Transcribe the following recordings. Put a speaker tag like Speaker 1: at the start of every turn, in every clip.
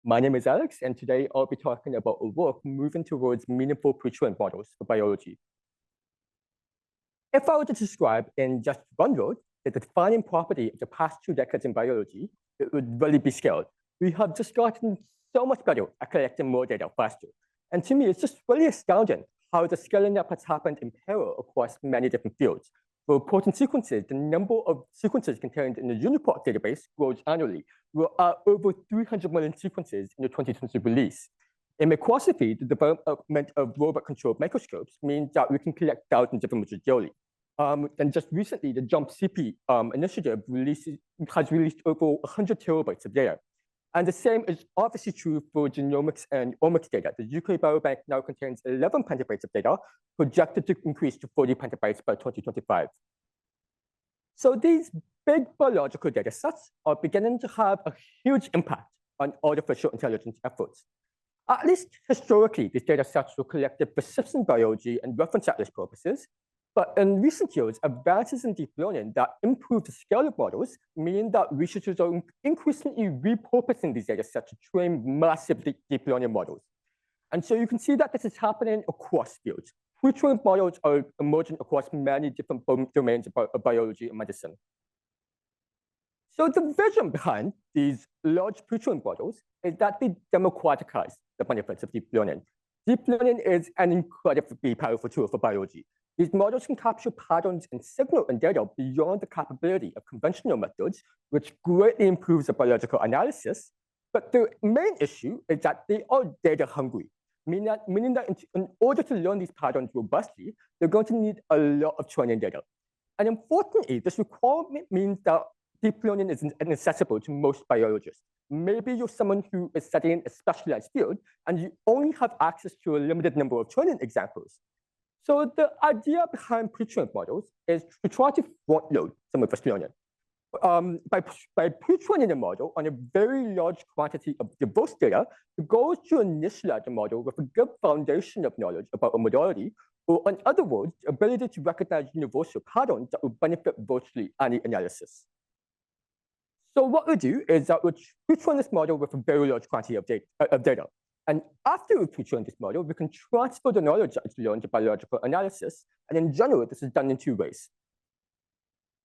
Speaker 1: My name is Alex, and today I'll be talking about a work moving towards meaningful pre-trained models for biology. If I were to describe in just one word the defining property of the past 2 decades in biology, it would really be scale. We have just gotten so much better at collecting more data faster. And to me, it's just really astounding how the scaling up has happened in parallel across many different fields. For protein sequences, the number of sequences contained in the UniProt database grows annually. We're at over 300 million sequences in the 2020 release. In microscopy, the development of robot-controlled microscopes means that we can collect thousands of images daily. And just recently, the JUMP-CP initiative has released over 100 terabytes of data. And the same is obviously true for genomics and omics data. The UK Biobank now contains 11 petabytes of data, projected to increase to 40 petabytes by 2025. So these big biological data sets are beginning to have a huge impact on artificial intelligence efforts. At least historically, these data sets were collected for citizen biology and reference atlas purposes. But in recent years, advances in deep learning that improve the scale of models mean that researchers are increasingly repurposing these data sets to train massive deep learning models. And so you can see that this is happening across fields. Pre-trained models are emerging across many different domains of biology and medicine. So the vision behind these large pre-trained models is that they democratize the benefits of deep learning. Deep learning is an incredibly powerful tool for biology. These models can capture patterns in signal and data beyond the capability of conventional methods, which greatly improves the biological analysis. But the main issue is that they are data hungry, meaning that in order to learn these patterns robustly, they're going to need a lot of training data. And unfortunately, this requirement means that deep learning is inaccessible to most biologists. Maybe you're someone who is studying a specialized field, and you only have access to a limited number of training examples. So the idea behind pre-trained models is to try to front-load some of this learning. By pre-training a model on a very large quantity of diverse data, the goal is to initialize the model with a good foundation of knowledge about a modality, or in other words, the ability to recognize universal patterns that will benefit virtually any analysis. So what we do is that we pre-train this model with a very large quantity of data. And after we pre-train this model, we can transfer the knowledge that is learned to biological analysis. And in general, this is done in 2 ways.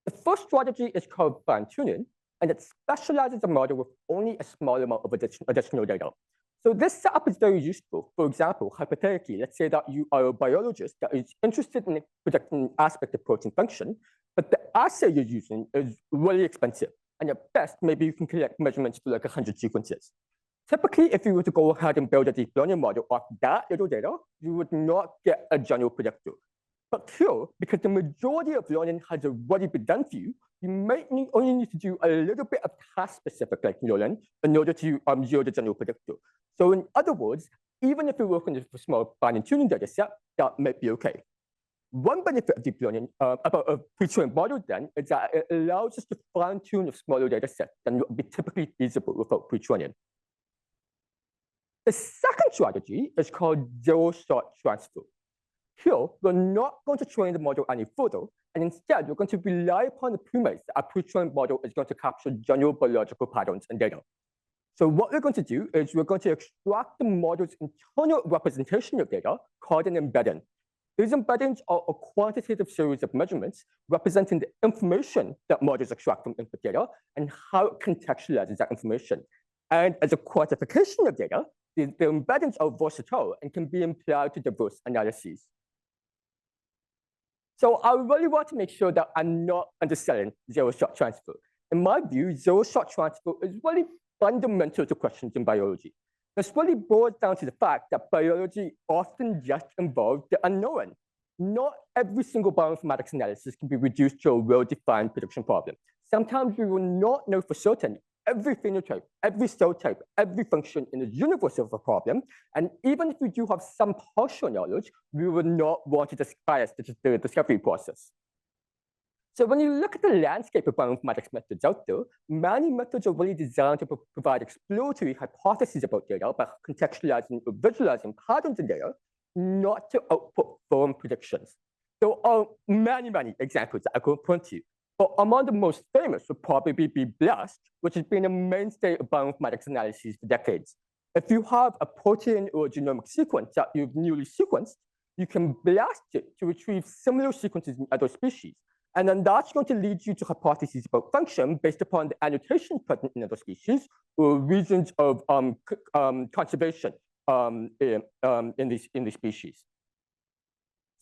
Speaker 1: The first strategy is called fine-tuning, and it specializes the model with only a small amount of additional data. So this setup is very useful. For example, hypothetically, let's say that you are a biologist that is interested in predicting an aspect of protein function, but the assay you're using is really expensive. And at best, maybe you can collect measurements for like 100 sequences. Typically, if you were to go ahead and build a deep learning model off that little data, you would not get a general predictor. But here, because the majority of learning has already been done for you, you might only need to do a little bit of task-specific like learning in order to yield a general predictor. So in other words, even if you're working with a small fine-tuning data set, that might be okay. One benefit of deep learning about a pre-trained model then is that it allows us to fine-tune a smaller data set than would be typically feasible without pre-training. The second strategy is called zero-shot transfer. Here, we're not going to train the model any further, and instead, we're going to rely upon the premise that a pre-trained model is going to capture general biological patterns and data. So what we're going to do is we're going to extract the model's internal representation of data called an embedding. These embeddings are a quantitative series of measurements representing the information that models extract from input data and how it contextualizes that information. And as a quantification of data, the embeddings are versatile and can be applied to diverse analyses. So I really want to make sure that I'm not underselling zero-shot transfer. In my view, zero-shot transfer is really fundamental to questions in biology. This really boils down to the fact that biology often just involves the unknown. Not every single bioinformatics analysis can be reduced to a well-defined prediction problem. Sometimes we will not know for certain every phenotype, every cell type, every function in the universe of a problem. And even if we do have some partial knowledge, we will not want to bias the discovery process. So when you look at the landscape of bioinformatics methods out there, many methods are really designed to provide exploratory hypotheses about data by contextualizing or visualizing patterns in data, not to output firm predictions. There are many, many examples that I could point to. But among the most famous would probably be BLAST, which has been a mainstay of bioinformatics analyses for decades. If you have a protein or a genomic sequence that you've newly sequenced, you can blast it to retrieve similar sequences in other species. And then that's going to lead you to hypotheses about function based upon the annotation present in other species or reasons of conservation in these species.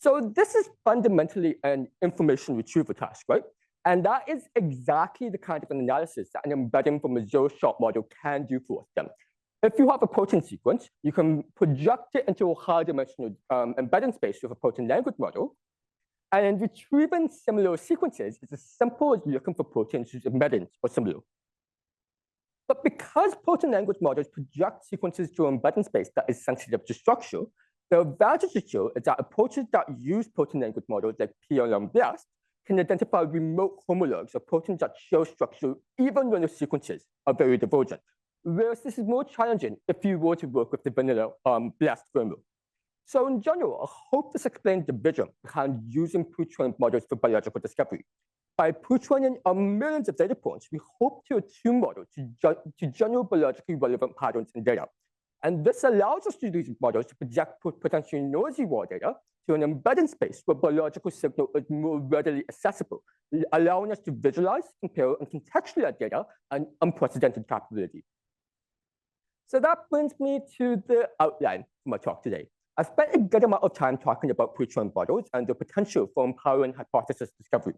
Speaker 1: So this is fundamentally an information retrieval task, right? And that is exactly the kind of analysis that an embedding from a zero-shot model can do for them. If you have a protein sequence, you can project it into a high-dimensional embedding space with a protein language model. And retrieving similar sequences is as simple as looking for proteins whose embeddings are similar. But because protein language models project sequences to an embedding space that is sensitive to structure, the advantage here is that approaches that use protein language models like PL and BLAST can identify remote homologs of proteins that show structure even when the sequences are very divergent. Whereas this is more challenging if you were to work with the vanilla BLAST framework. So in general, I hope this explains the vision behind using pre-trained models for biological discovery. By pre-training millions of data points, we hope to attune models to general biologically relevant patterns in data. And this allows us to use models to project potentially noisy raw data to an embedding space where biological signal is more readily accessible, allowing us to visualize, compare, and contextualize data an unprecedented capability. So that brings me to the outline for my talk today. I've spent a good amount of time talking about pre-trained models and the potential for empowering hypothesis discovery.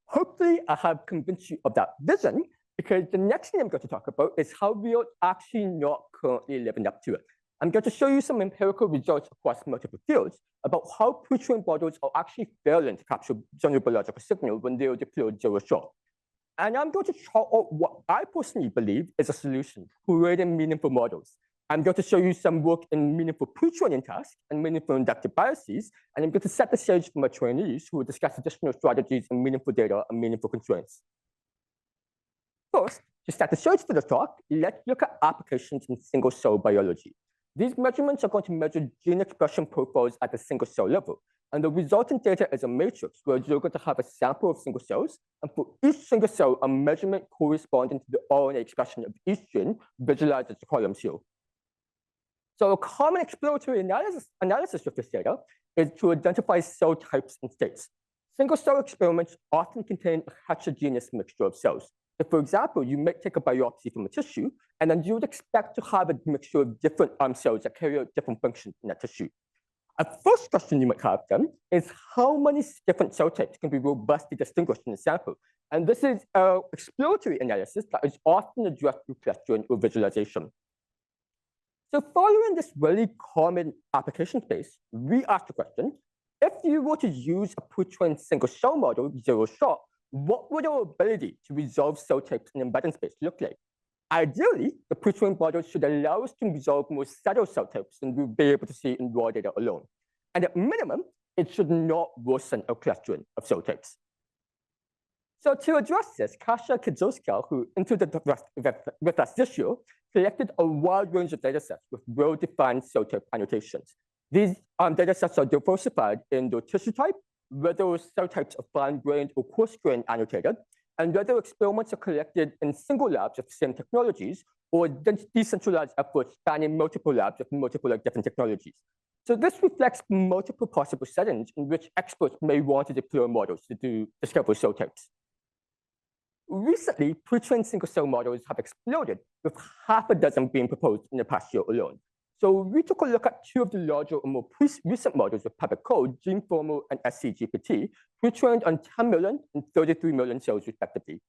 Speaker 1: Hopefully, I have convinced you of that vision, because the next thing I'm going to talk about is how we are actually not currently living up to it. I'm going to show you some empirical results across multiple fields about how pre-trained models are actually failing to capture general biological signal when they are deployed zero-shot. And I'm going to chart out what I personally believe is a solution for creating meaningful models. I'm going to show you some work in meaningful pre-training tasks and meaningful inductive biases, and I'm going to set the stage for my trainees who will discuss additional strategies in meaningful data and meaningful constraints. First, to set the stage for the talk, let's look at applications in single-cell biology. These measurements are going to measure gene expression profiles at the single-cell level, and the resultant data is a matrix where you're going to have a sample of single cells, and for each single cell, a measurement corresponding to the RNA expression of each gene visualized as the columns here. So a common exploratory analysis of this data is to identify cell types and states. Single-cell experiments often contain a heterogeneous mixture of cells. So for example, you may take a biopsy from a tissue, and then you would expect to have a mixture of different cells that carry out different functions in that tissue. A first question you might have then is how many different cell types can be robustly distinguished in a sample? And this is an exploratory analysis that is often addressed through clustering or visualization. So following this really common application space, we asked the question, if you were to use a pre-trained single-cell model, zero-shot, what would our ability to resolve cell types in embedding space look like? Ideally, the pre-trained model should allow us to resolve more subtle cell types than we'll be able to see in raw data alone. And at minimum, it should not worsen our clustering of cell types. So to address this, Kasia Kidzowska, who entered with us this year, collected a wide range of datasets with well-defined cell type annotations. These datasets are diversified in their tissue type, whether cell types are fine-grained or coarse-grained annotated, and whether experiments are collected in single labs with the same technologies or decentralized efforts spanning multiple labs with multiple different technologies. So this reflects multiple possible settings in which experts may want to deploy models to discover cell types. Recently, pre-trained single-cell models have exploded, with half a dozen being proposed in the past year alone. So we took a look at two of the larger and more recent models with public code, GeneFormer and SCGPT, pre-trained on 10 million and 33 million cells respectively.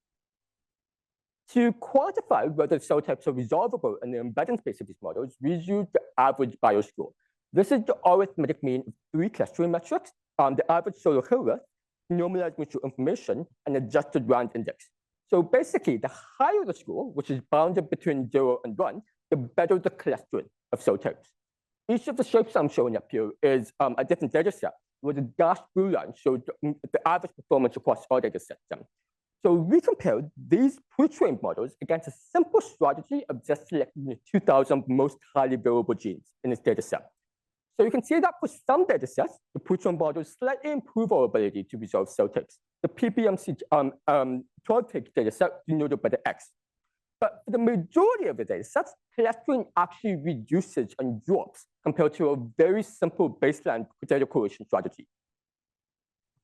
Speaker 1: To quantify whether cell types are resolvable in the embedding space of these models, we used the average bioscore. This is the arithmetic mean of 3 clustering metrics, the average solar hill width, normalized mutual information, and adjusted round index. So basically, the higher the score, which is bounded between 0 and 1, the better the clustering of cell types. Each of the shapes I'm showing up here is a different data set, where the dashed blue line shows the average performance across all data sets. So we compared these pre-trained models against a simple strategy of just selecting the 2,000 most highly variable genes in this data set. So you can see that for some data sets, the pre-trained models slightly improve our ability to resolve cell types. The PBMC 12-page data set denoted by the X. But for the majority of the data sets, clustering actually reduces and drops compared to a very simple baseline data curation strategy.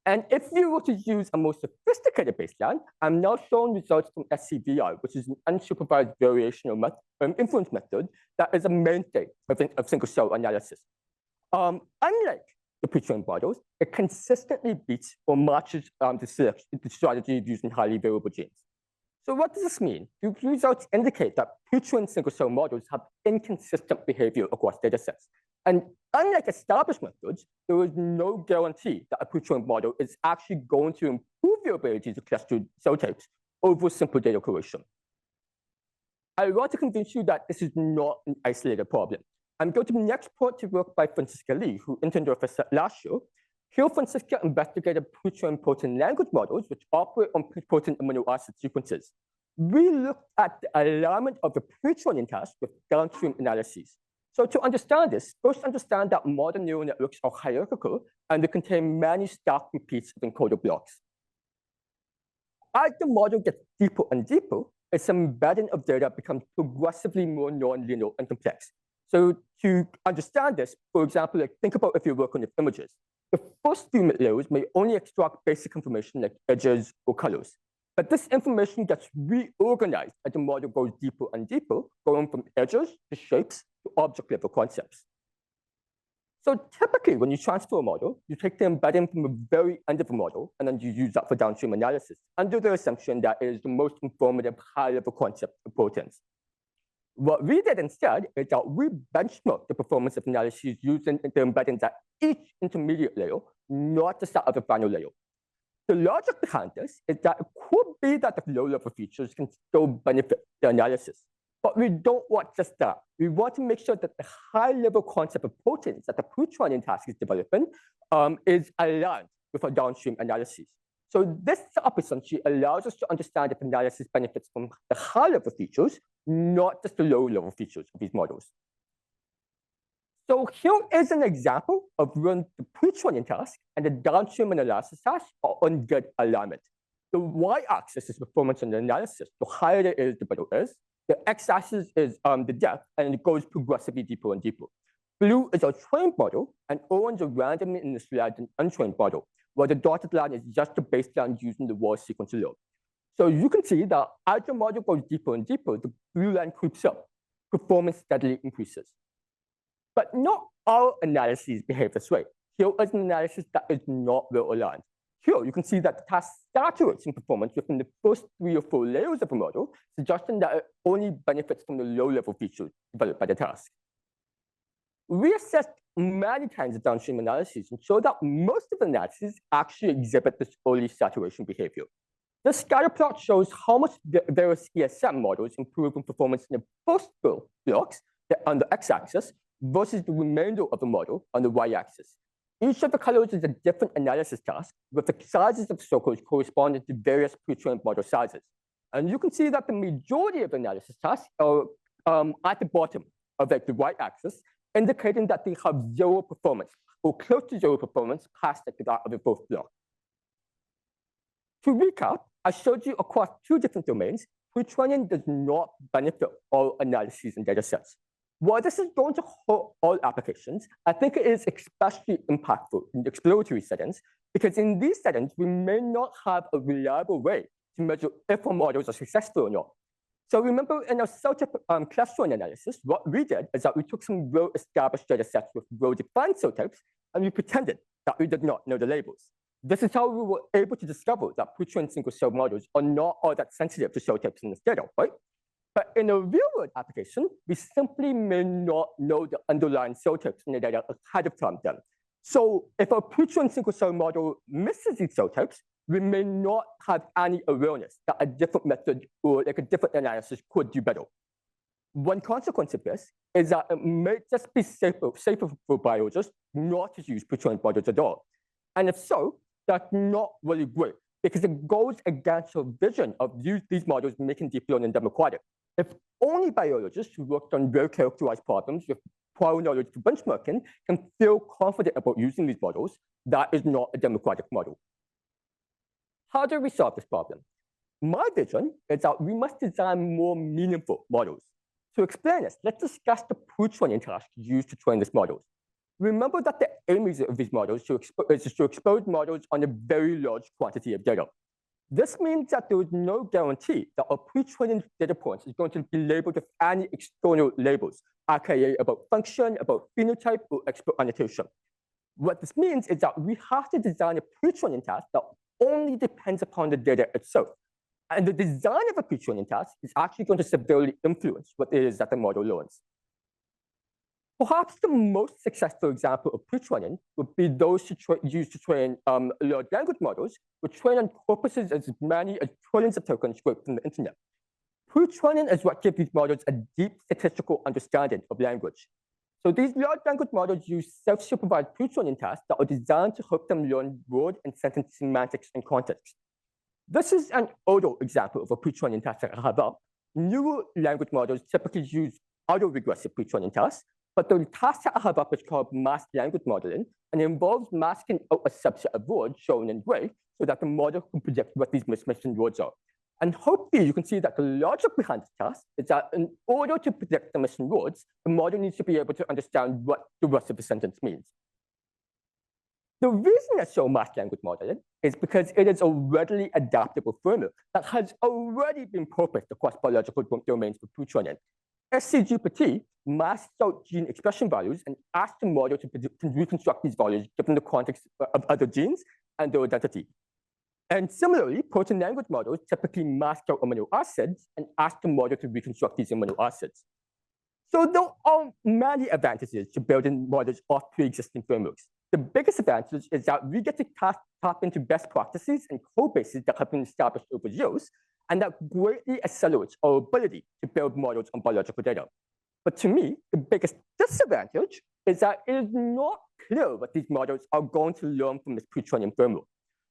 Speaker 1: And if you were to use a more sophisticated baseline, I'm now showing results from SCVI, which is an unsupervised variational inference method that is a mainstay of single-cell analysis. Unlike the pre-trained models, it consistently beats or matches the strategy using highly variable genes. So what does this mean? The results indicate that pre-trained single-cell models have inconsistent behavior across datasets. And unlike established methods, there is no guarantee that a pre-trained model is actually going to improve your ability to cluster cell types over simple data curation. I want to convince you that this is not an isolated problem. I'm going to next point to work by Francisca Lee, who interned with us last year. Here, Francisca investigated pre-trained protein language models which operate on protein amino acid sequences. We looked at the alignment of the pre-training task with downstream analyses. So to understand this, first understand that modern neural networks are hierarchical and they contain many stacked repeats of encoder blocks. As the model gets deeper and deeper, its embedding of data becomes progressively more nonlinear and complex. So to understand this, for example, think about if you're working with images. The first few layers may only extract basic information like edges or colors. But this information gets reorganized as the model goes deeper and deeper, going from edges to shapes to object-level concepts. So typically, when you transfer a model, you take the embedding from the very end of the model, and then you use that for downstream analysis, under the assumption that it is the most informative high-level concept of proteins. What we did instead is that we benchmarked the performance of analyses using the embeddings at each intermediate layer, not just that of the final layer. The logic behind this is that it could be that the low-level features can still benefit the analysis. But we don't want just that. We want to make sure that the high-level concept of proteins that the pre-training task is developing is aligned with our downstream analyses. So this setup essentially allows us to understand if analysis benefits from the high-level features, not just the low-level features of these models. So here is an example of when the pre-training task and the downstream analysis task are on good alignment. The y-axis is performance on the analysis. The higher it is, the better it is. The x-axis is the depth, and it goes progressively deeper and deeper. Blue is our trained model, and orange is a randomly initialized and untrained model, where the dotted line is just the baseline using the raw sequence alone. So you can see that as the model goes deeper and deeper, the blue line creeps up. Performance steadily increases. But not all analyses behave this way. Here is an analysis that is not well aligned. Here, you can see that the task saturates in performance within the first 3 or 4 layers of the model, suggesting that it only benefits from the low-level features developed by the task. We assessed many kinds of downstream analyses and showed that most of the analyses actually exhibit this early saturation behavior. The scatter plot shows how much the various ESM models improve in performance in the first 4 blocks on the x-axis versus the remainder of the model on the y-axis. Each of the colors is a different analysis task, with the sizes of circles corresponding to various pre-trained model sizes. And you can see that the majority of the analysis tasks are at the bottom of the y-axis, indicating that they have 0 performance, or close to 0 performance past that of the first block. To recap, I showed you across 2 different domains, pre-training does not benefit all analyses and datasets. While this is going to hurt all applications, I think it is especially impactful in the exploratory settings, because in these settings, we may not have a reliable way to measure if our models are successful or not. So remember in our cell type clustering analysis, what we did is that we took some well-established data sets with well-defined cell types, and we pretended that we did not know the labels. This is how we were able to discover that pre-trained single-cell models are not all that sensitive to cell types in this data, right? But in a real-world application, we simply may not know the underlying cell types in the data ahead of time then. So if a pre-trained single-cell model misses these cell types, we may not have any awareness that a different method or like a different analysis could do better. One consequence of this is that it may just be safer for biologists not to use pre-trained models at all. And if so, that's not really great, because it goes against our vision of these models making deep learning democratic. If only biologists who worked on well-characterized problems with prior knowledge to benchmarking can feel confident about using these models, that is not a democratic model. How do we solve this problem? My vision is that we must design more meaningful models. To explain this, let's discuss the pre-training task used to train these models. Remember that the aim of these models is to expose models on a very large quantity of data. This means that there is no guarantee that our pre-training data points is going to be labeled with any external labels, aka about function, about phenotype, or expert annotation. What this means is that we have to design a pre-training task that only depends upon the data itself. And the design of a pre-training task is actually going to severely influence what it is that the model learns. Perhaps the most successful example of pre-training would be those used to train large language models, which train on corpuses as many as trillions of tokens scraped from the internet. Pre-training is what gives these models a deep statistical understanding of language. So these large language models use self-supervised pre-training tasks that are designed to help them learn word and sentence semantics and context. This is an older example of a pre-training task that I have up. Newer language models typically use auto-regressive pre-training tasks, but the task that I have up is called masked language modeling, and it involves masking out a subset of words shown in gray so that the model can predict what these mismatching words are. And hopefully you can see that the logic behind this task is that in order to predict the missing words, the model needs to be able to understand what the rest of the sentence means. The reason I show masked language modeling is because it is a readily adaptable framework that has already been purposed across biological domains for pre-training. SCGPT masks out gene expression values and asks the model to reconstruct these values given the context of other genes and their identity. And similarly, protein language models typically mask out amino acids and ask the model to reconstruct these amino acids. So there are many advantages to building models off pre-existing frameworks. The biggest advantage is that we get to tap into best practices and code bases that have been established over years, and that greatly accelerates our ability to build models on biological data. But to me, the biggest disadvantage is that it is not clear what these models are going to learn from this pre-training framework.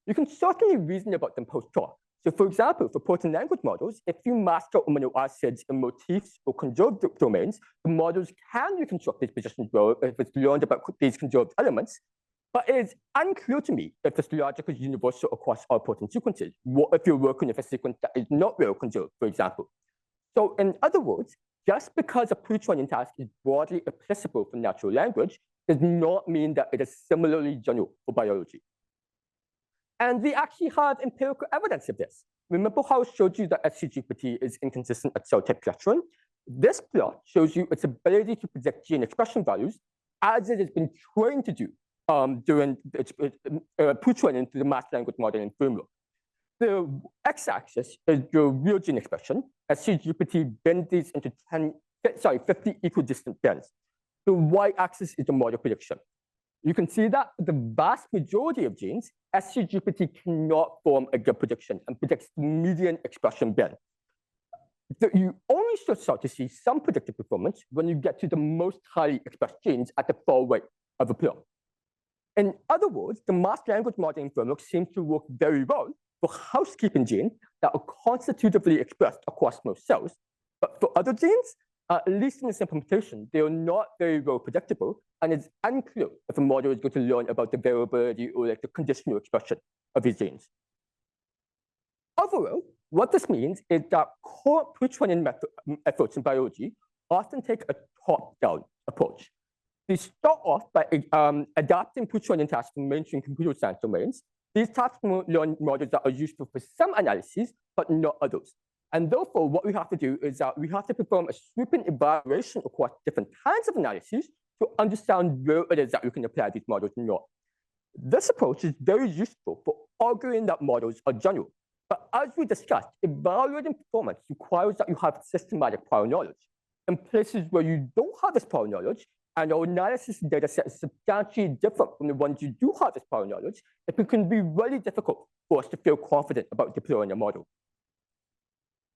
Speaker 1: You can certainly reason about them post-hoc. So for example, for protein language models, if you mask out amino acids in motifs or conserved domains, the models can reconstruct these positions well if it's learned about these conserved elements. But it is unclear to me if this logic is universal across all protein sequences. What if you're working with a sequence that is not well conserved, for example? So in other words, just because a pre-training task is broadly applicable for natural language does not mean that it is similarly general for biology. And we actually have empirical evidence of this. Remember how I showed you that SCGPT is inconsistent at cell type clustering? This plot shows you its ability to predict gene expression values as it has been trained to do during its pre-training through the masked language modeling framework. The x-axis is the real gene expression. SCGPT bends these into 50 equidistant bends. The y-axis is the model prediction. You can see that for the vast majority of genes, SCGPT cannot form a good prediction and predicts the median expression bend. You only start to see some predictive performance when you get to the most highly expressed genes at the far right of a plot. In other words, the masked language modeling framework seems to work very well for housekeeping genes that are constitutively expressed across most cells. But for other genes, at least in this implementation, they are not very well predictable, and it's unclear if a model is going to learn about the variability or like the conditional expression of these genes. Overall, what this means is that core pre-training efforts in biology often take a top-down approach. They start off by adapting pre-training tasks from mainstream computer science domains. These tasks learn models that are useful for some analyses, but not others. And therefore, what we have to do is that we have to perform a sweeping evaluation across different kinds of analyses to understand where it is that we can apply these models or not. This approach is very useful for arguing that models are general. But as we discussed, evaluating performance requires that you have systematic prior knowledge. In places where you don't have this prior knowledge, and our analysis data set is substantially different from the ones you do have this prior knowledge, it can be really difficult for us to feel confident about deploying a model.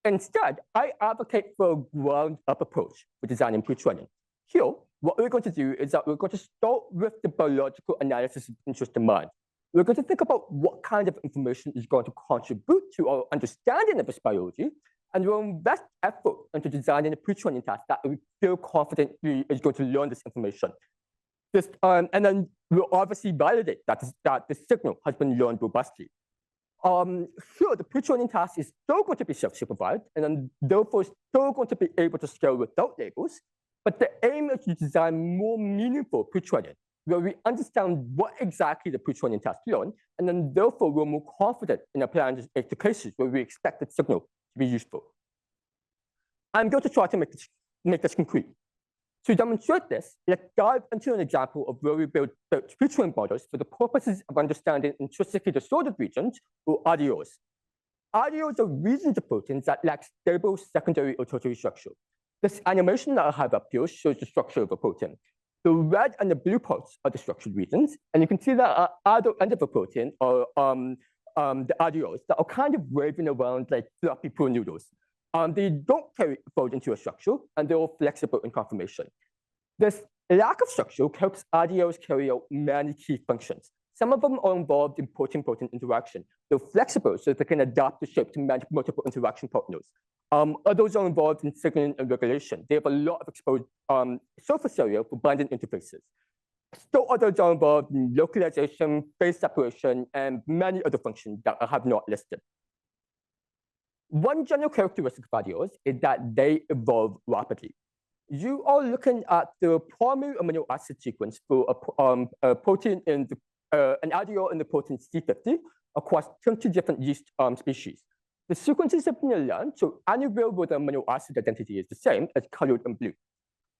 Speaker 1: Instead, I advocate for a ground-up approach for designing pre-training. Here, what we're going to do is that we're going to start with the biological analysis of interest in mind. We're going to think about what kind of information is going to contribute to our understanding of this biology, and we'll invest effort into designing a pre-training task that we feel confident is going to learn this information. And then we'll obviously validate that the signal has been learned robustly. Here, the pre-training task is still going to be self-supervised, and then therefore still going to be able to scale without labels. But the aim is to design more meaningful pre-training, where we understand what exactly the pre-training task learned, and then therefore we're more confident in applying it to cases where we expect the signal to be useful. I'm going to try to make this concrete. To demonstrate this, let's dive into an example of where we built pre-trained models for the purposes of understanding intrinsically disordered regions, or RDOs. RDOs are regions of proteins that lack stable secondary or tertiary structure. This animation that I have up here shows the structure of a protein. The red and the blue parts are the structured regions, and you can see that at either end of a protein are the RDOs that are kind of waving around like floppy pool noodles. They don't carry forward into a structure, and they're all flexible in conformation. This lack of structure helps RDOs carry out many key functions. Some of them are involved in protein-protein interaction. They're flexible so they can adapt the shape to manage multiple interaction partners. Others are involved in signaling and regulation. They have a lot of exposed surface area for binding interfaces. Still others are involved in localization, phase separation, and many other functions that I have not listed. One general characteristic of RDOs is that they evolve rapidly. You are looking at the primary amino acid sequence for a protein in an RDO in the protein C50 across 20 different yeast species. The sequences have been learned, so anywhere where the amino acid identity is the same is colored in blue.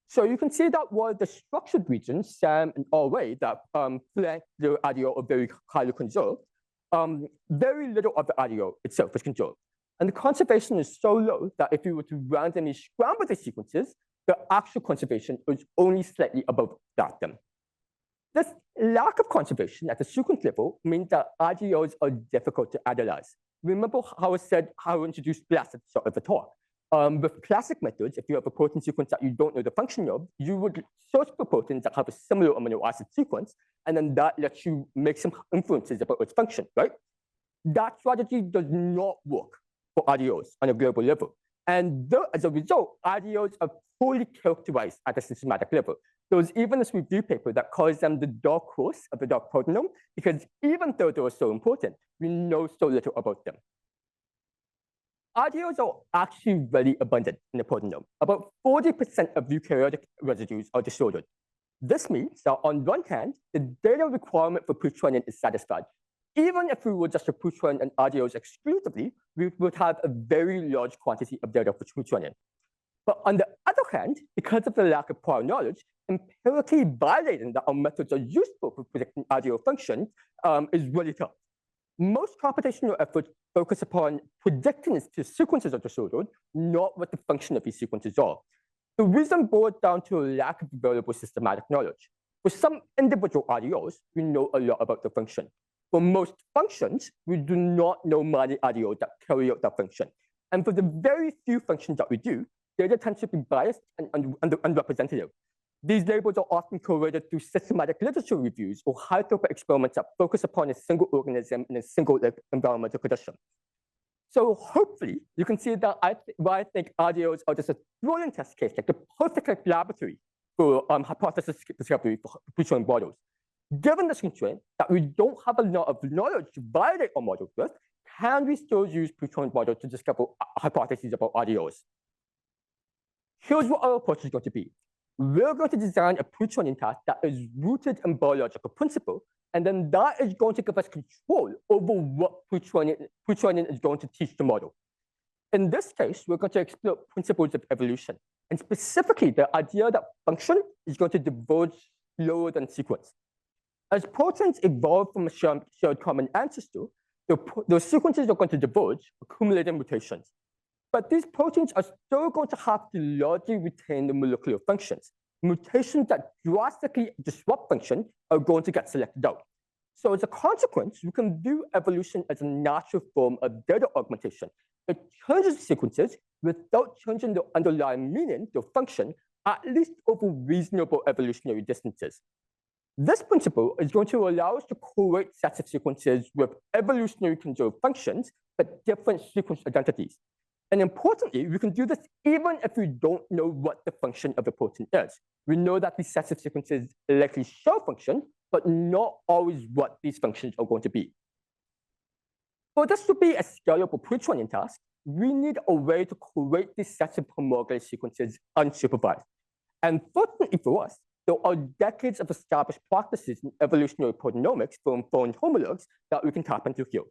Speaker 1: So you can see that while the structured regions, SAM and RA, that flank the RDO are very highly conserved, very little of the RDO itself is conserved. And the conservation is so low that if you were to randomly scramble the sequences, the actual conservation is only slightly above that. This lack of conservation at the sequence level means that RDOs are difficult to analyze. Remember how I introduced BLAST at the start of the talk. With classic methods, if you have a protein sequence that you don't know the function of, you would search for proteins that have a similar amino acid sequence, and then that lets you make some inferences about its function, right? That strategy does not work for RDOs on a global level. And as a result, RDOs are poorly characterized at a systematic level. There was even this review paper that calls them the dark horse of the dark proteome, because even though they are so important, we know so little about them. RDOs are actually very abundant in the proteome. About 40% of eukaryotic residues are disordered. This means that on one hand, the data requirement for pre-training is satisfied. Even if we were just to pre-train an RDOs exclusively, we would have a very large quantity of data for pre-training. But on the other hand, because of the lack of prior knowledge, empirically validating that our methods are useful for predicting RDO function is really tough. Most computational efforts focus upon predicting if the sequences are disordered, not what the function of these sequences are. The reason boils down to a lack of available systematic knowledge. For some individual RDOs, we know a lot about the function. For most functions, we do not know many RDOs that carry out that function. And for the very few functions that we do, data tends to be biased and unrepresentative. These labels are often correlated through systematic literature reviews or high-throughput experiments that focus upon a single organism in a single environmental condition. So hopefully, you can see that I think RDOs are just a brilliant test case, like the perfect laboratory for hypothesis discovery for pre-trained models. Given this constraint that we don't have a lot of knowledge to validate our models with, can we still use pre-trained models to discover hypotheses about RDOs? Here's what our approach is going to be. We're going to design a pre-training task that is rooted in biological principle, and then that is going to give us control over what pre-training is going to teach the model. In this case, we're going to explore principles of evolution, and specifically the idea that function is going to diverge slower than sequence. As proteins evolve from a shared common ancestor, the sequences are going to diverge, accumulating mutations. But these proteins are still going to have to largely retain the molecular functions. Mutations that drastically disrupt function are going to get selected out. So as a consequence, we can view evolution as a natural form of data augmentation. It changes sequences without changing the underlying meaning, the function, at least over reasonable evolutionary distances. This principle is going to allow us to create sets of sequences with evolutionary conserved functions, but different sequence identities. And importantly, we can do this even if we don't know what the function of the protein is. We know that these sets of sequences likely show function, but not always what these functions are going to be. For this to be a scalable pre-training task, we need a way to create these sets of homologous sequences unsupervised. And fortunately for us, there are decades of established practices in evolutionary proteomics for inferring homologs that we can tap into here.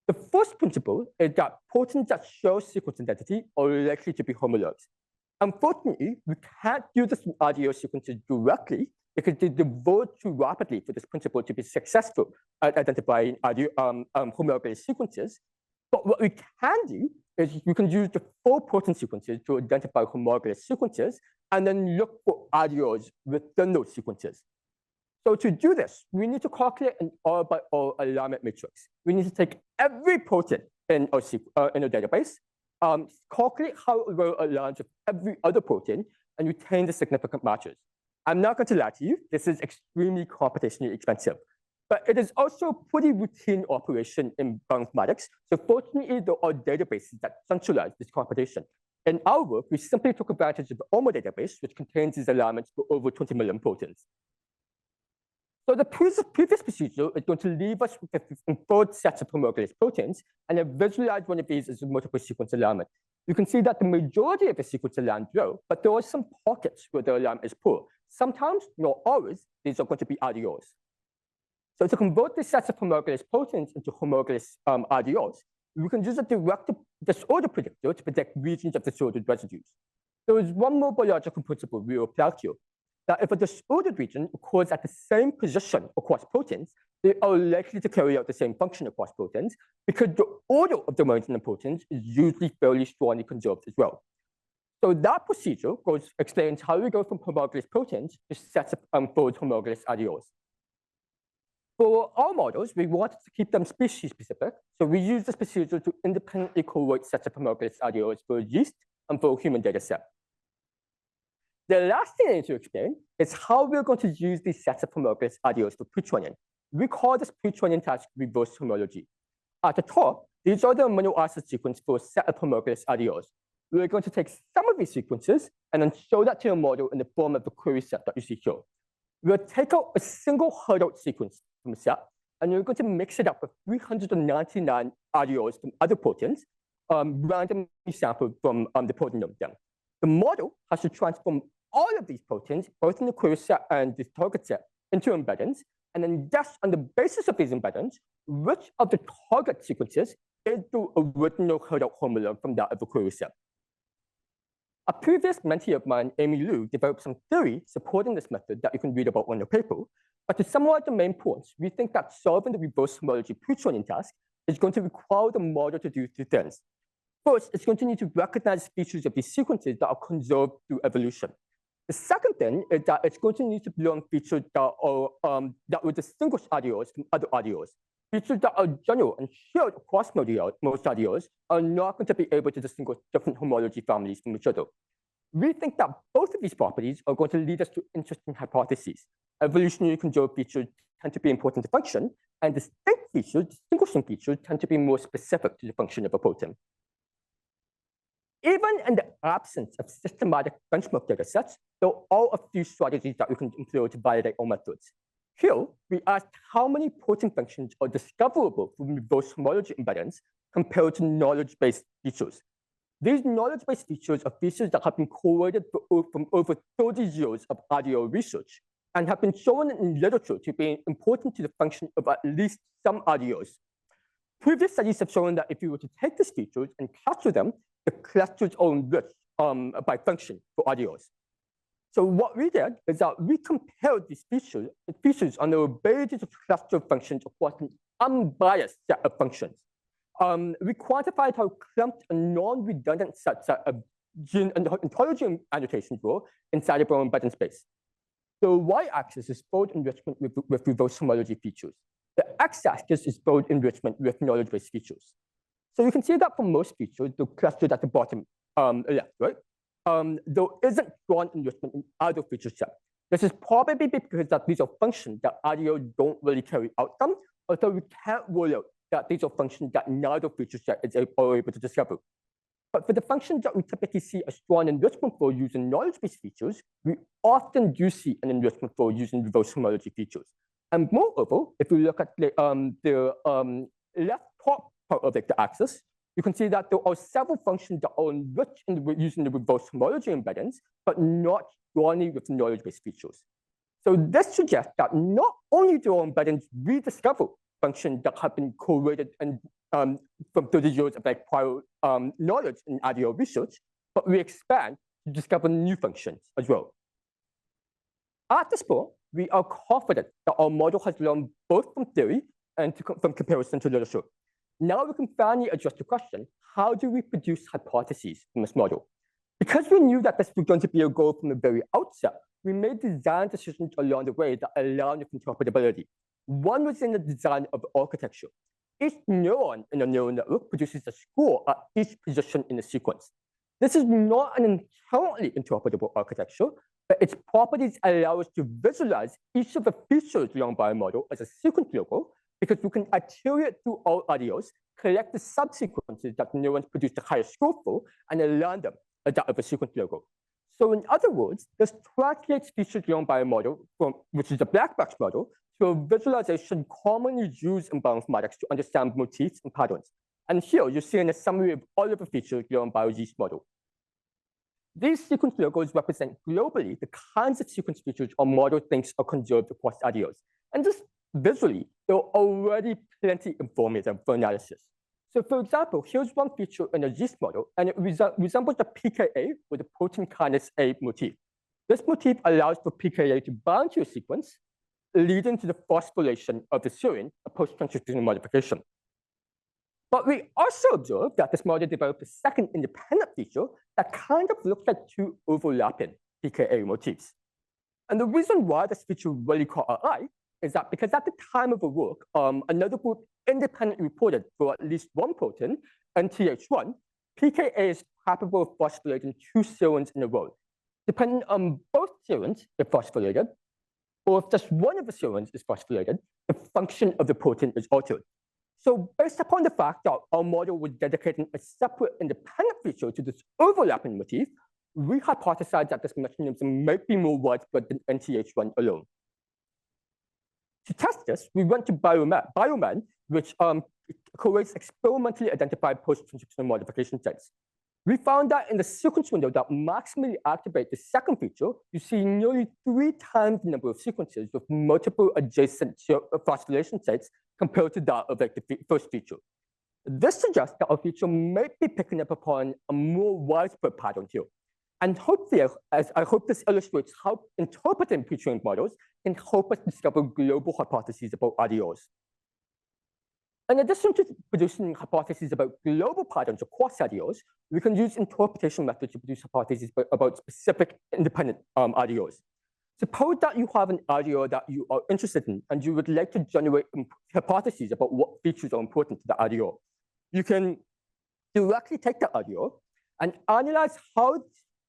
Speaker 1: The first principle is that proteins that show sequence identity are likely to be homologs. Unfortunately, we can't do this with RDO sequences directly because they diverge too rapidly for this principle to be successful at identifying homologous sequences. But what we can do is we can use the full protein sequences to identify homologous sequences and then look for RDOs within those sequences. So to do this, we need to calculate an R by R alignment matrix. We need to take every protein in our database, calculate how it will align with every other protein, and retain the significant matches. I'm not going to lie to you, this is extremely computationally expensive, but it is also a pretty routine operation in bioinformatics. So fortunately, there are databases that centralize this computation. In our work, we simply took advantage of the OMO database, which contains these alignments for over 20 million proteins. So the previous procedure is going to leave us with inferred sets of homologous proteins, and then visualize one of these as a multiple sequence alignment. You can see that the majority of the sequence aligns well, but there are some pockets where the alignment is poor. Sometimes, not always, these are going to be RDOs. So to convert these sets of homologous proteins into homologous RDOs, we can use a direct disorder predictor to predict regions of disordered residues. There is one more biological principle we apply here, that if a disordered region occurs at the same position across proteins, they are likely to carry out the same function across proteins because the order of domains in the proteins is usually fairly strongly conserved as well. So that procedure explains how we go from homologous proteins to sets of unfold homologous RDOs. For our models, we wanted to keep them species-specific, so we use this procedure to independently correlate sets of homologous RDOs for yeast and for a human data set. The last thing I need to explain is how we're going to use these sets of homologous RDOs for pre-training. We call this pre-training task reverse homology. At the top, these are the amino acid sequence for a set of homologous RDOs. We're going to take some of these sequences and then show that to a model in the form of the query set that you see here. We'll take out a single hideout sequence from a set, and we're going to mix it up with 399 RDOs from other proteins, randomly sampled from the proteome then. The model has to transform all of these proteins, both in the query set and the target set, into embeddings, and then guess on the basis of these embeddings, which of the target sequences is the original hideout homolog from that of the query set. A previous mentee of mine, Amy Liu, developed some theory supporting this method that you can read about on your paper. But to summarize the main points, we think that solving the reverse homology pre-training task is going to require the model to do two things. First, it's going to need to recognize features of these sequences that are conserved through evolution. The second thing is that it's going to need to learn features that will distinguish RDOs from other RDOs. Features that are general and shared across most RDOs are not going to be able to distinguish different homology families from each other. We think that both of these properties are going to lead us to interesting hypotheses. Evolutionary conserved features tend to be important to function, and distinct features, distinguishing features, tend to be more specific to the function of a protein. Even in the absence of systematic benchmark data sets, there are a few strategies that we can employ to validate our methods. Here, we asked how many protein functions are discoverable from reverse homology embeddings compared to knowledge-based features. These knowledge-based features are features that have been correlated from over 30 years of RDO research and have been shown in literature to be important to the function of at least some RDOs. Previous studies have shown that if you were to take these features and cluster them, the clusters are enriched by function for RDOs. So what we did is that we compared these features on the ability to cluster functions across an unbiased set of functions. We quantified how clumped and non-redundant sets of gene and ontology annotations were inside of our embedding space. The y-axis is fold enrichment with reverse homology features. The x-axis is fold enrichment with knowledge-based features. So you can see that for most features, they're clustered at the bottom left, right? There isn't strong enrichment in either feature set. This is probably because that these are functions that RDO don't really carry out them, although we can't rule out that these are functions that neither feature set is able to discover. But for the functions that we typically see a strong enrichment for using knowledge-based features, we often do see an enrichment for using reverse homology features. And moreover, if we look at the left top part of the axis, you can see that there are several functions that are enriched using the reverse homology embeddings, but not only with knowledge-based features. So this suggests that not only do our embeddings rediscover functions that have been correlated and from 30 years of prior knowledge in RDO research, but we expand to discover new functions as well. At this point, we are confident that our model has learned both from theory and from comparison to literature. Now we can finally address the question, how do we produce hypotheses from this model? Because we knew that this was going to be a goal from the very outset, we made design decisions along the way that allowed for interpretability. One was in the design of the architecture. Each neuron in a neural network produces a score at each position in the sequence. This is not an inherently interpretable architecture, but its properties allow us to visualize each of the features learned by a model as a sequence logo, because we can iterate through all audios, collect the subsequences that the neurons produce the highest score for, and align them as that of a sequence logo. So in other words, this translates features learned by a model, which is a black box model, to a visualization commonly used in bioinformatics to understand motifs and patterns. And here you're seeing a summary of all of the features learned by a yeast model. These sequence logos represent globally the kinds of sequence features our model thinks are conserved across audios. And just visually, they're already plenty informative for analysis. So for example, here's one feature in a yeast model, and it resembles the pKa with the protein kinase A motif. This motif allows for pKa to bind to a sequence, leading to the phosphorylation of the serine, a post-transcriptional modification. But we also observed that this model developed a second independent feature that kind of looks like two overlapping pKa motifs. And the reason why this feature really caught our eye is that because at the time of the work, another group independently reported for at least one protein, NTH1, pKa is capable of phosphorylating two serines in a row. Depending on both serines, if phosphorylated, or if just one of the serines is phosphorylated, the function of the protein is altered. So based upon the fact that our model was dedicating a separate independent feature to this overlapping motif, we hypothesized that this mechanism might be more widespread than NTH1 alone. To test this, we went to Bioman, which correlates experimentally identified post-transcriptional modification sites. We found that in the sequence window that maximally activates the second feature, you see nearly 3 times the number of sequences with multiple adjacent phosphorylation sites compared to that of the first feature. This suggests that our feature might be picking up upon a more widespread pattern here. And hopefully, I hope this illustrates how interpreting pre-trained models can help us discover global hypotheses about RDOs. In addition to producing hypotheses about global patterns across RDOs, we can use interpretation methods to produce hypotheses about specific independent RDOs. Suppose that you have an RDO that you are interested in, and you would like to generate hypotheses about what features are important to the RDO. You can directly take the RDO and analyze how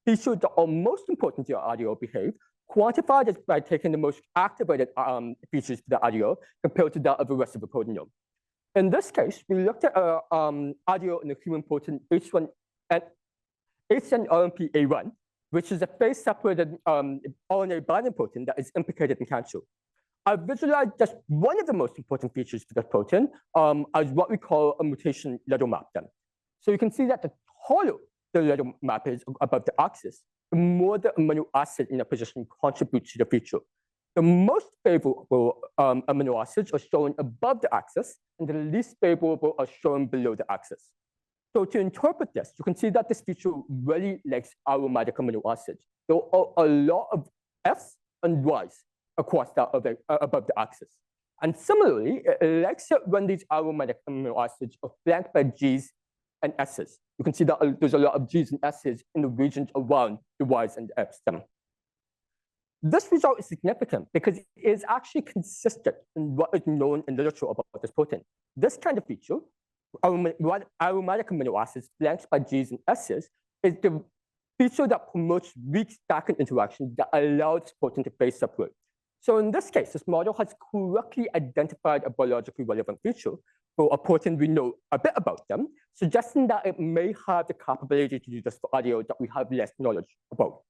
Speaker 1: features that are most important to your RDO behave, quantify this by taking the most activated features to the RDO compared to that of the rest of the proteome. In this case, we looked at RDO in the human protein HNRMP-A1, which is a phase-separated RNA binding protein that is implicated in cancer. I visualized just one of the most important features for this protein as what we call a mutation ladder map then. So you can see that the taller the ladder map is above the axis, the more the amino acid in a position contributes to the feature. The most favorable amino acids are shown above the axis, and the least favorable are shown below the axis. So to interpret this, you can see that this feature really likes aromatic amino acids. There are a lot of Fs and Ys across that above the axis. And similarly, it likes it when these aromatic amino acids are flanked by Gs and Ss. You can see that there's a lot of Gs and Ss in the regions around the Ys and the Fs. This result is significant because it is actually consistent in what is known in literature about this protein. This kind of feature, aromatic amino acids flanked by Gs and Ss, is the feature that promotes weak stacking interactions that allow this protein to phase separate. So in this case, this model has correctly identified a biologically relevant feature for a protein we know a bit about them, suggesting that it may have the capability to do this for RDO that we have less knowledge about.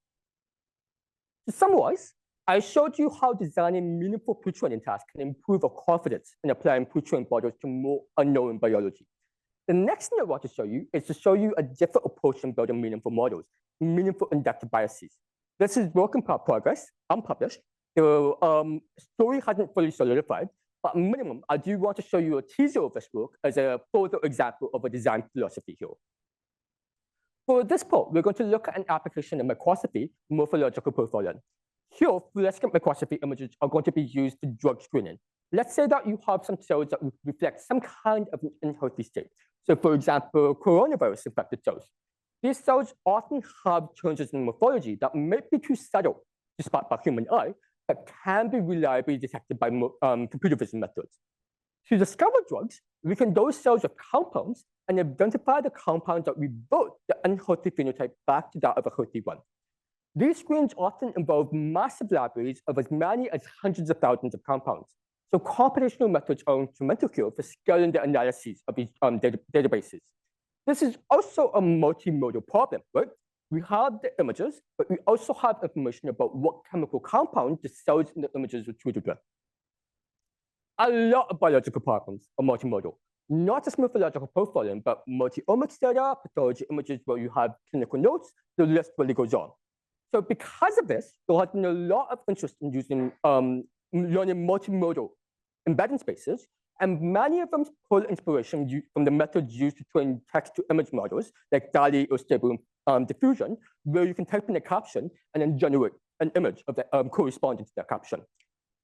Speaker 1: To summarize, I showed you how designing meaningful pre-training tasks can improve our confidence in applying pre-trained models to more unknown biology. The next thing I want to show you is to show you a different approach in building meaningful models, meaningful inductive biases. This is work in progress, unpublished. The story hasn't fully solidified, but at minimum, I do want to show you a teaser of this work as a further example of a design philosophy here. For this part, we're going to look at an application of microscopy, morphological profiling. Here, fluorescent microscopy images are going to be used for drug screening. Let's say that you have some cells that reflect some kind of an unhealthy state. So, for example, coronavirus infected cells. These cells often have changes in morphology that may be too subtle to spot by human eye, but can be reliably detected by computer vision methods. To discover drugs, we can dose cells with compounds and identify the compounds that revert the unhealthy phenotype back to that of a healthy one. These screens often involve massive libraries of as many as hundreds of thousands of compounds. So computational methods are instrumental here for scaling the analyses of these databases. This is also a multimodal problem, right? We have the images, but we also have information about what chemical compound the cells in the images were treated with. A lot of biological problems are multimodal, not just morphological profiling, but multi-omics data, pathology images where you have clinical notes, the list really goes on. So because of this, there has been a lot of interest in using learning multimodal embedding spaces, and many of them pull inspiration from the methods used to train text-to-image models like DALL-E or Stable Diffusion, where you can type in a caption and then generate an image of the corresponding to that caption.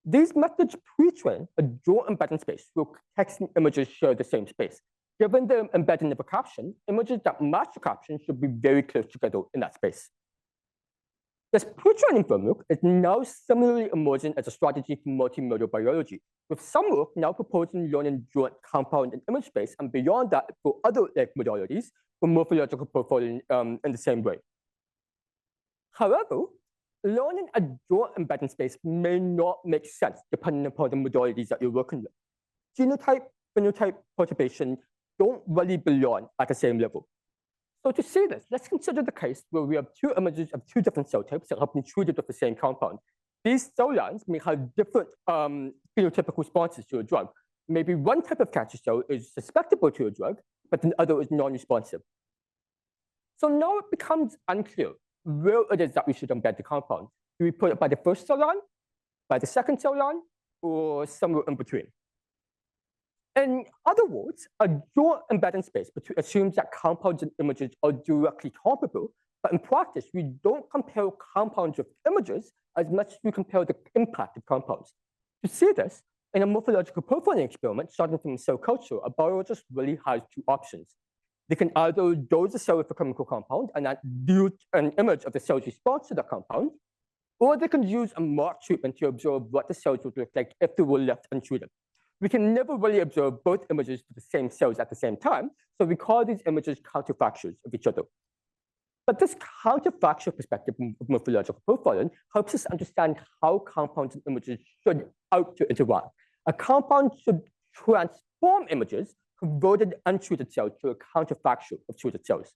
Speaker 1: These methods pre-train a dual embedding space where text and images share the same space. Given the embedding of a caption, images that match the caption should be very close together in that space. This pre-training framework is now similarly emerging as a strategy for multimodal biology, with some work now proposing learning joint compound and image space, and beyond that for other modalities for morphological profiling in the same way. However, learning a joint embedding space may not make sense depending upon the modalities that you're working with. Genotype, phenotype, perturbation don't really belong at the same level. So to see this, let's consider the case where we have two images of two different cell types that have been treated with the same compound. These cell lines may have different phenotypic responses to a drug. Maybe one type of cancer cell is susceptible to a drug, but the other is non-responsive. So now it becomes unclear where it is that we should embed the compound. Do we put it by the first cell line, by the second cell line, or somewhere in between? In other words, a dual embedding space assumes that compounds and images are directly comparable, but in practice, we don't compare compounds with images as much as we compare the impact of compounds. To see this, in a morphological profiling experiment starting from cell culture, a biologist really has two options. They can either dose the cell with a chemical compound and then do an image of the cell's response to the compound, or they can use a marked treatment to observe what the cells would look like if they were left untreated. We can never really observe both images to the same cells at the same time, so we call these images counterfactuals of each other. But this counterfactual perspective of morphological profiling helps us understand how compounds and images should out to interact. A compound should transform images converted untreated cells to a counterfactual of treated cells.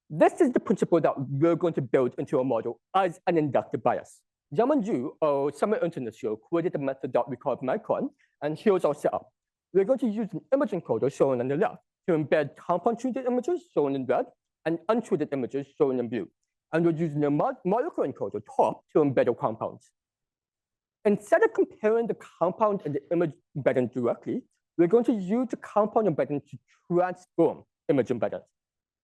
Speaker 1: This is the principle that we're going to build into a model as an inductive bias. Yaman Zhu, our summer intern this year, created a method that we call Micron, and here's our setup. We're going to use an image encoder shown on the left to embed compound-treated images shown in red and untreated images shown in blue. And we're using a molecular encoder top to embed our compounds. Instead of comparing the compound and the image embedding directly, we're going to use the compound embedding to transform image embeddings.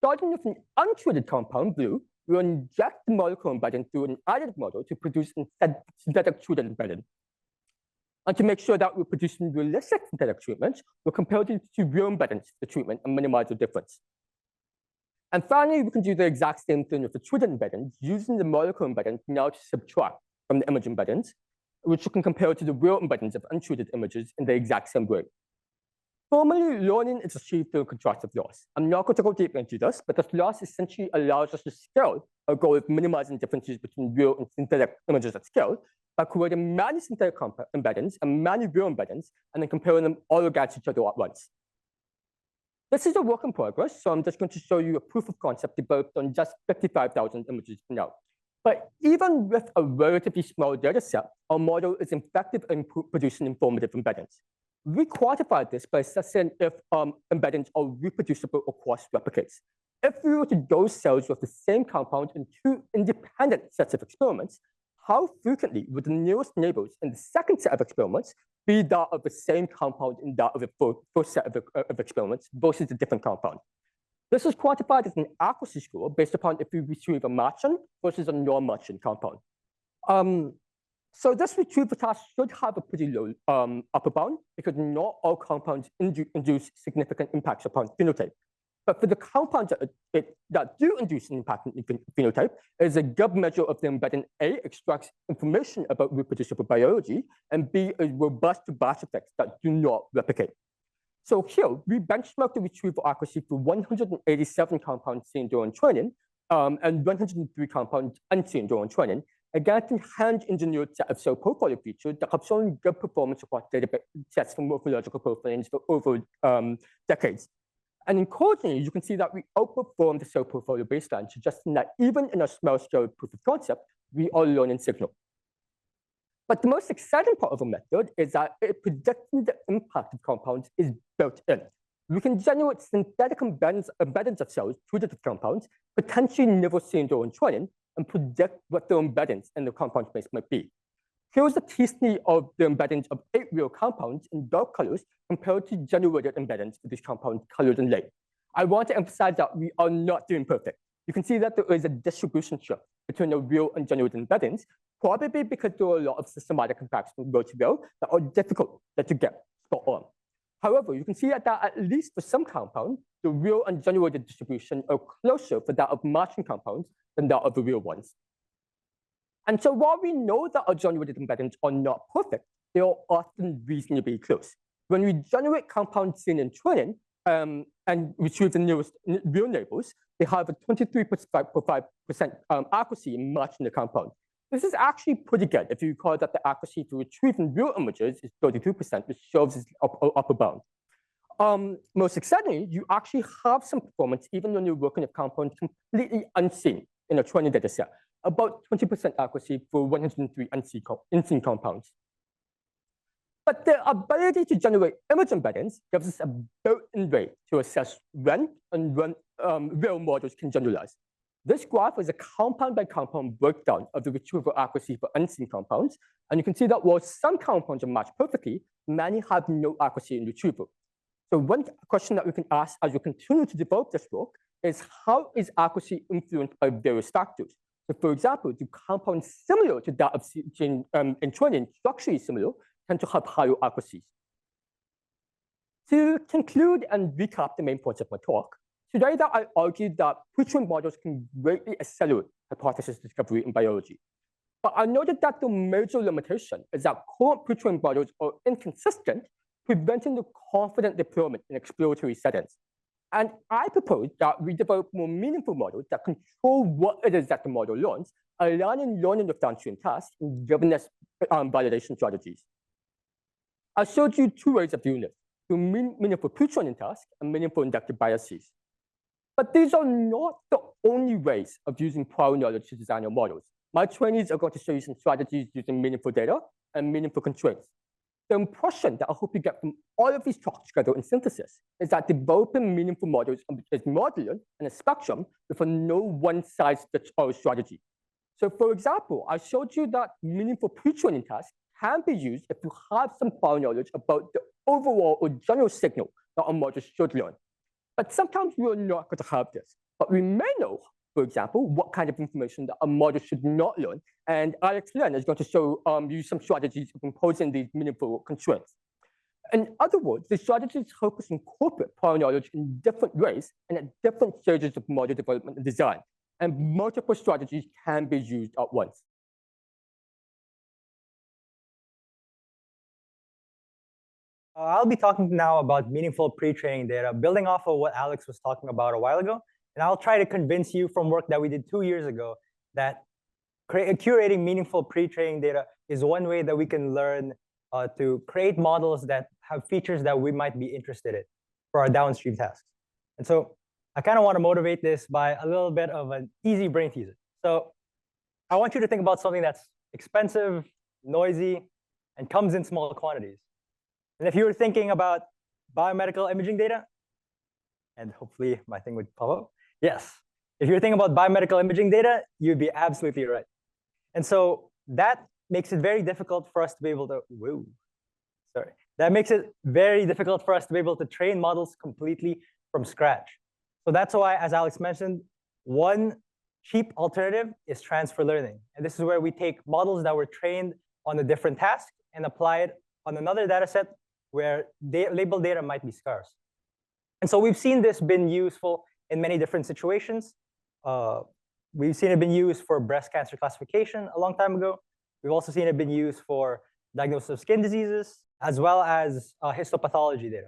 Speaker 1: Starting with an untreated compound, blue, we'll inject the molecular embedding through an additive model to produce a synthetic treated embedding. And to make sure that we're producing realistic synthetic treatments, we'll compare these to real embeddings to the treatment and minimize the difference. And finally, we can do the exact same thing with the treated embeddings, using the molecular embedding now to subtract from the image embeddings, which we can compare to the real embeddings of untreated images in the exact same way. Formally, learning is achieved through contrastive loss. I'm not going to go deep into this, but this loss essentially allows us to scale our goal of minimizing differences between real and synthetic images at scale by creating many synthetic embeddings and many real embeddings, and then comparing them all against each other at once. This is a work in progress, so I'm just going to show you a proof of concept developed on just 55,000 images for now. But even with a relatively small data set, our model is effective in producing informative embeddings. We quantified this by assessing if embeddings are reproducible across replicates. If we were to dose cells with the same compound in two independent sets of experiments, how frequently would the nearest neighbors in the second set of experiments be that of the same compound in that of the first set of experiments versus a different compound? This is quantified as an accuracy score based upon if we retrieve a matching versus a non-matching compound. So this retrieval task should have a pretty low upper bound because not all compounds induce significant impacts upon phenotype. But for the compounds that do induce an impact in phenotype, is a good measure of the embedding A extracts information about reproducible biology, and B is robust to batch effects that do not replicate. So here, we benchmarked the retrieval accuracy for 187 compounds seen during training and 103 compounds unseen during training against a hand-engineered set of cell profile features that have shown good performance across data sets for morphological profilings for over decades. And encouragingly, you can see that we outperform the cell portfolio baseline, suggesting that even in a small-scale proof of concept, we are learning signal. But the most exciting part of the method is that predicting the impact of compounds is built in. We can generate synthetic embeddings of cells to the compounds, potentially never seen during training, and predict what the embeddings in the compound space might be. Here's a t-SNE of the embeddings of 8 real compounds in dark colors compared to generated embeddings for these compounds colored in light. I want to emphasize that we are not doing perfect. You can see that there is a distribution shift between the real and generated embeddings, probably because there are a lot of systematic impacts from real to real that are difficult to get spot on. However, you can see that at least for some compounds, the real and generated distribution are closer for that of matching compounds than that of the real ones. And so while we know that our generated embeddings are not perfect, they are often reasonably close. When we generate compounds seen in training and retrieve the nearest real neighbors, they have a 23.5% accuracy in matching the compound. This is actually pretty good if you recall that the accuracy for retrieving real images is 32%, which shows its upper bound. Most excitingly, you actually have some performance even when you're working with compounds completely unseen in a training data set, about 20% accuracy for 103 unseen compounds. But the ability to generate image embeddings gives us a built-in way to assess when real models can generalize. This graph is a compound-by-compound breakdown of the retrieval accuracy for unseen compounds. And you can see that while some compounds are matched perfectly, many have no accuracy in retrieval. So one question that we can ask as we continue to develop this work is how is accuracy influenced by various factors? So for example, do compounds similar to that of in training, structurally similar, tend to have higher accuracies? To conclude and recap the main points of my talk, today that I argued that pretrained models can greatly accelerate hypothesis discovery in biology. But I noted that the major limitation is that current pretrained models are inconsistent, preventing the confident deployment in exploratory settings. And I propose that we develop more meaningful models that control what it is that the model learns, aligning learning with downstream tasks and giving us validation strategies. I showed you two ways of doing this, through meaningful pre-training tasks and meaningful inductive biases. But these are not the only ways of using prior knowledge to design your models. My trainees are going to show you some strategies using meaningful data and meaningful constraints. The impression that I hope you get from all of these talks together in synthesis is that developing meaningful models is modular and a spectrum with a no one-size-fits-all strategy. So for example, I showed you that meaningful pre-training tasks can be used if you have some prior knowledge about the overall or general signal that a model should learn. But sometimes we are not going to have this. But we may know, for example, what kind of information that a model should not learn. And Alex Len is going to show you some strategies of imposing these meaningful constraints. In other words, the strategies help us incorporate prior knowledge in different ways and at different stages of model development and design. And multiple strategies can be used at once.
Speaker 2: I'll be talking now about meaningful pre-training data, building off of what Alex was talking about a while ago. And I'll try to convince you from work that we did 2 years ago that curating meaningful pre-training data is one way that we can learn to create models that have features that we might be interested in for our downstream tasks. And so I kind of want to motivate this by a little bit of an easy brain teaser. So I want you to think about something that's expensive, noisy, and comes in small quantities. And if you were thinking about biomedical imaging data, and hopefully my thing would pop up. Yes, if you're thinking about biomedical imaging data, you'd be absolutely right. And so that makes it very difficult for us to be able to, that makes it very difficult for us to be able to train models completely from scratch. So that's why, as Alex mentioned, one cheap alternative is transfer learning. And this is where we take models that were trained on a different task and apply it on another data set where labeled data might be scarce. And so we've seen this been useful in many different situations. We've seen it been used for breast cancer classification a long time ago. We've also seen it been used for diagnosis of skin diseases, as well as histopathology data.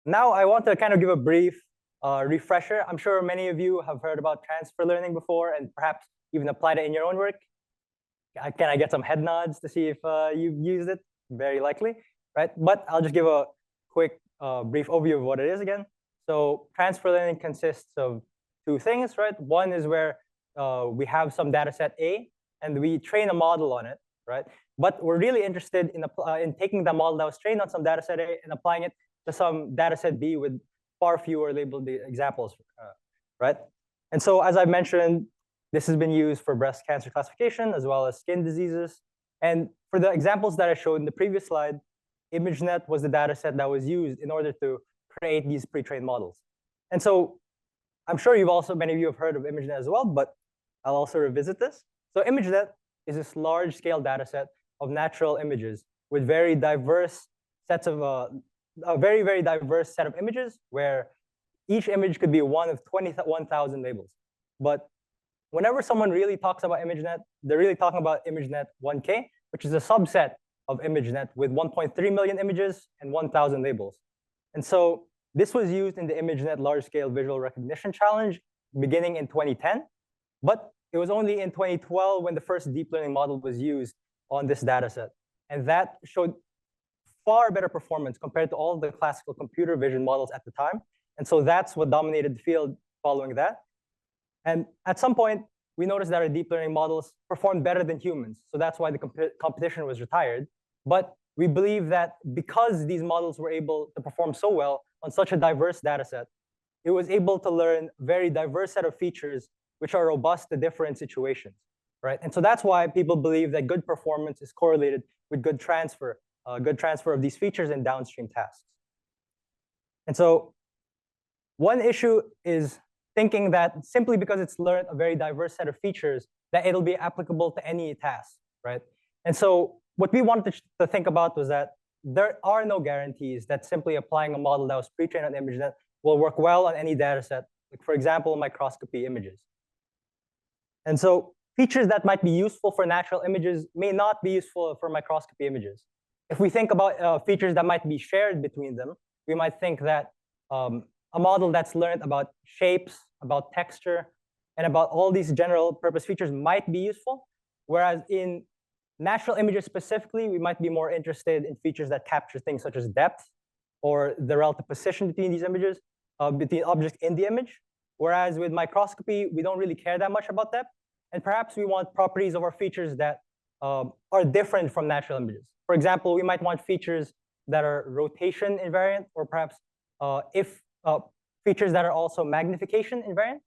Speaker 2: Now I want to kind of give a brief refresher. I'm sure many of you have heard about transfer learning before and perhaps even applied it in your own work. Can I get some head nods to see if you've used it? Very likely, right? But I'll just give a quick brief overview of what it is again. So transfer learning consists of two things, right? One is where we have some data set A and we train a model on it, right? But we're really interested in taking the model that was trained on some data set A and applying it to some data set B with far fewer labeled examples, right? And so as I mentioned, this has been used for breast cancer classification as well as skin diseases. And for the examples that I showed in the previous slide, ImageNet was the data set that was used in order to create these pre-trained models. And so I'm sure many of you have heard of ImageNet as well, but I'll also revisit this. So ImageNet is this large-scale data set of natural images with very diverse sets of, a very, very diverse set of images where each image could be one of 21,000 labels. But whenever someone really talks about ImageNet, they're really talking about ImageNet 1K, which is a subset of ImageNet with 1.3 million images and 1,000 labels. And so this was used in the ImageNet Large-Scale Visual Recognition Challenge beginning in 2010. But it was only in 2012 when the first deep learning model was used on this data set. And that showed far better performance compared to all the classical computer vision models at the time. And so that's what dominated the field following that. And at some point, we noticed that our deep learning models performed better than humans. So that's why the competition was retired. But we believe that because these models were able to perform so well on such a diverse data set, it was able to learn a very diverse set of features which are robust to different situations, right? And so that's why people believe that good performance is correlated with good transfer of these features in downstream tasks. And so one issue is thinking that simply because it's learned a very diverse set of features, that it'll be applicable to any task, right? And so what we wanted to think about was that there are no guarantees that simply applying a model that was pre-trained on ImageNet will work well on any data set, like for example, microscopy images. And so features that might be useful for natural images may not be useful for microscopy images. If we think about features that might be shared between them, we might think that a model that's learned about shapes, about texture, and about all these general purpose features might be useful. Whereas in natural images specifically, we might be more interested in features that capture things such as depth or the relative position between these images, between objects in the image. Whereas with microscopy, we don't really care that much about depth. And perhaps we want properties of our features that are different from natural images. For example, we might want features that are rotation invariant, or perhaps features that are also magnification invariant.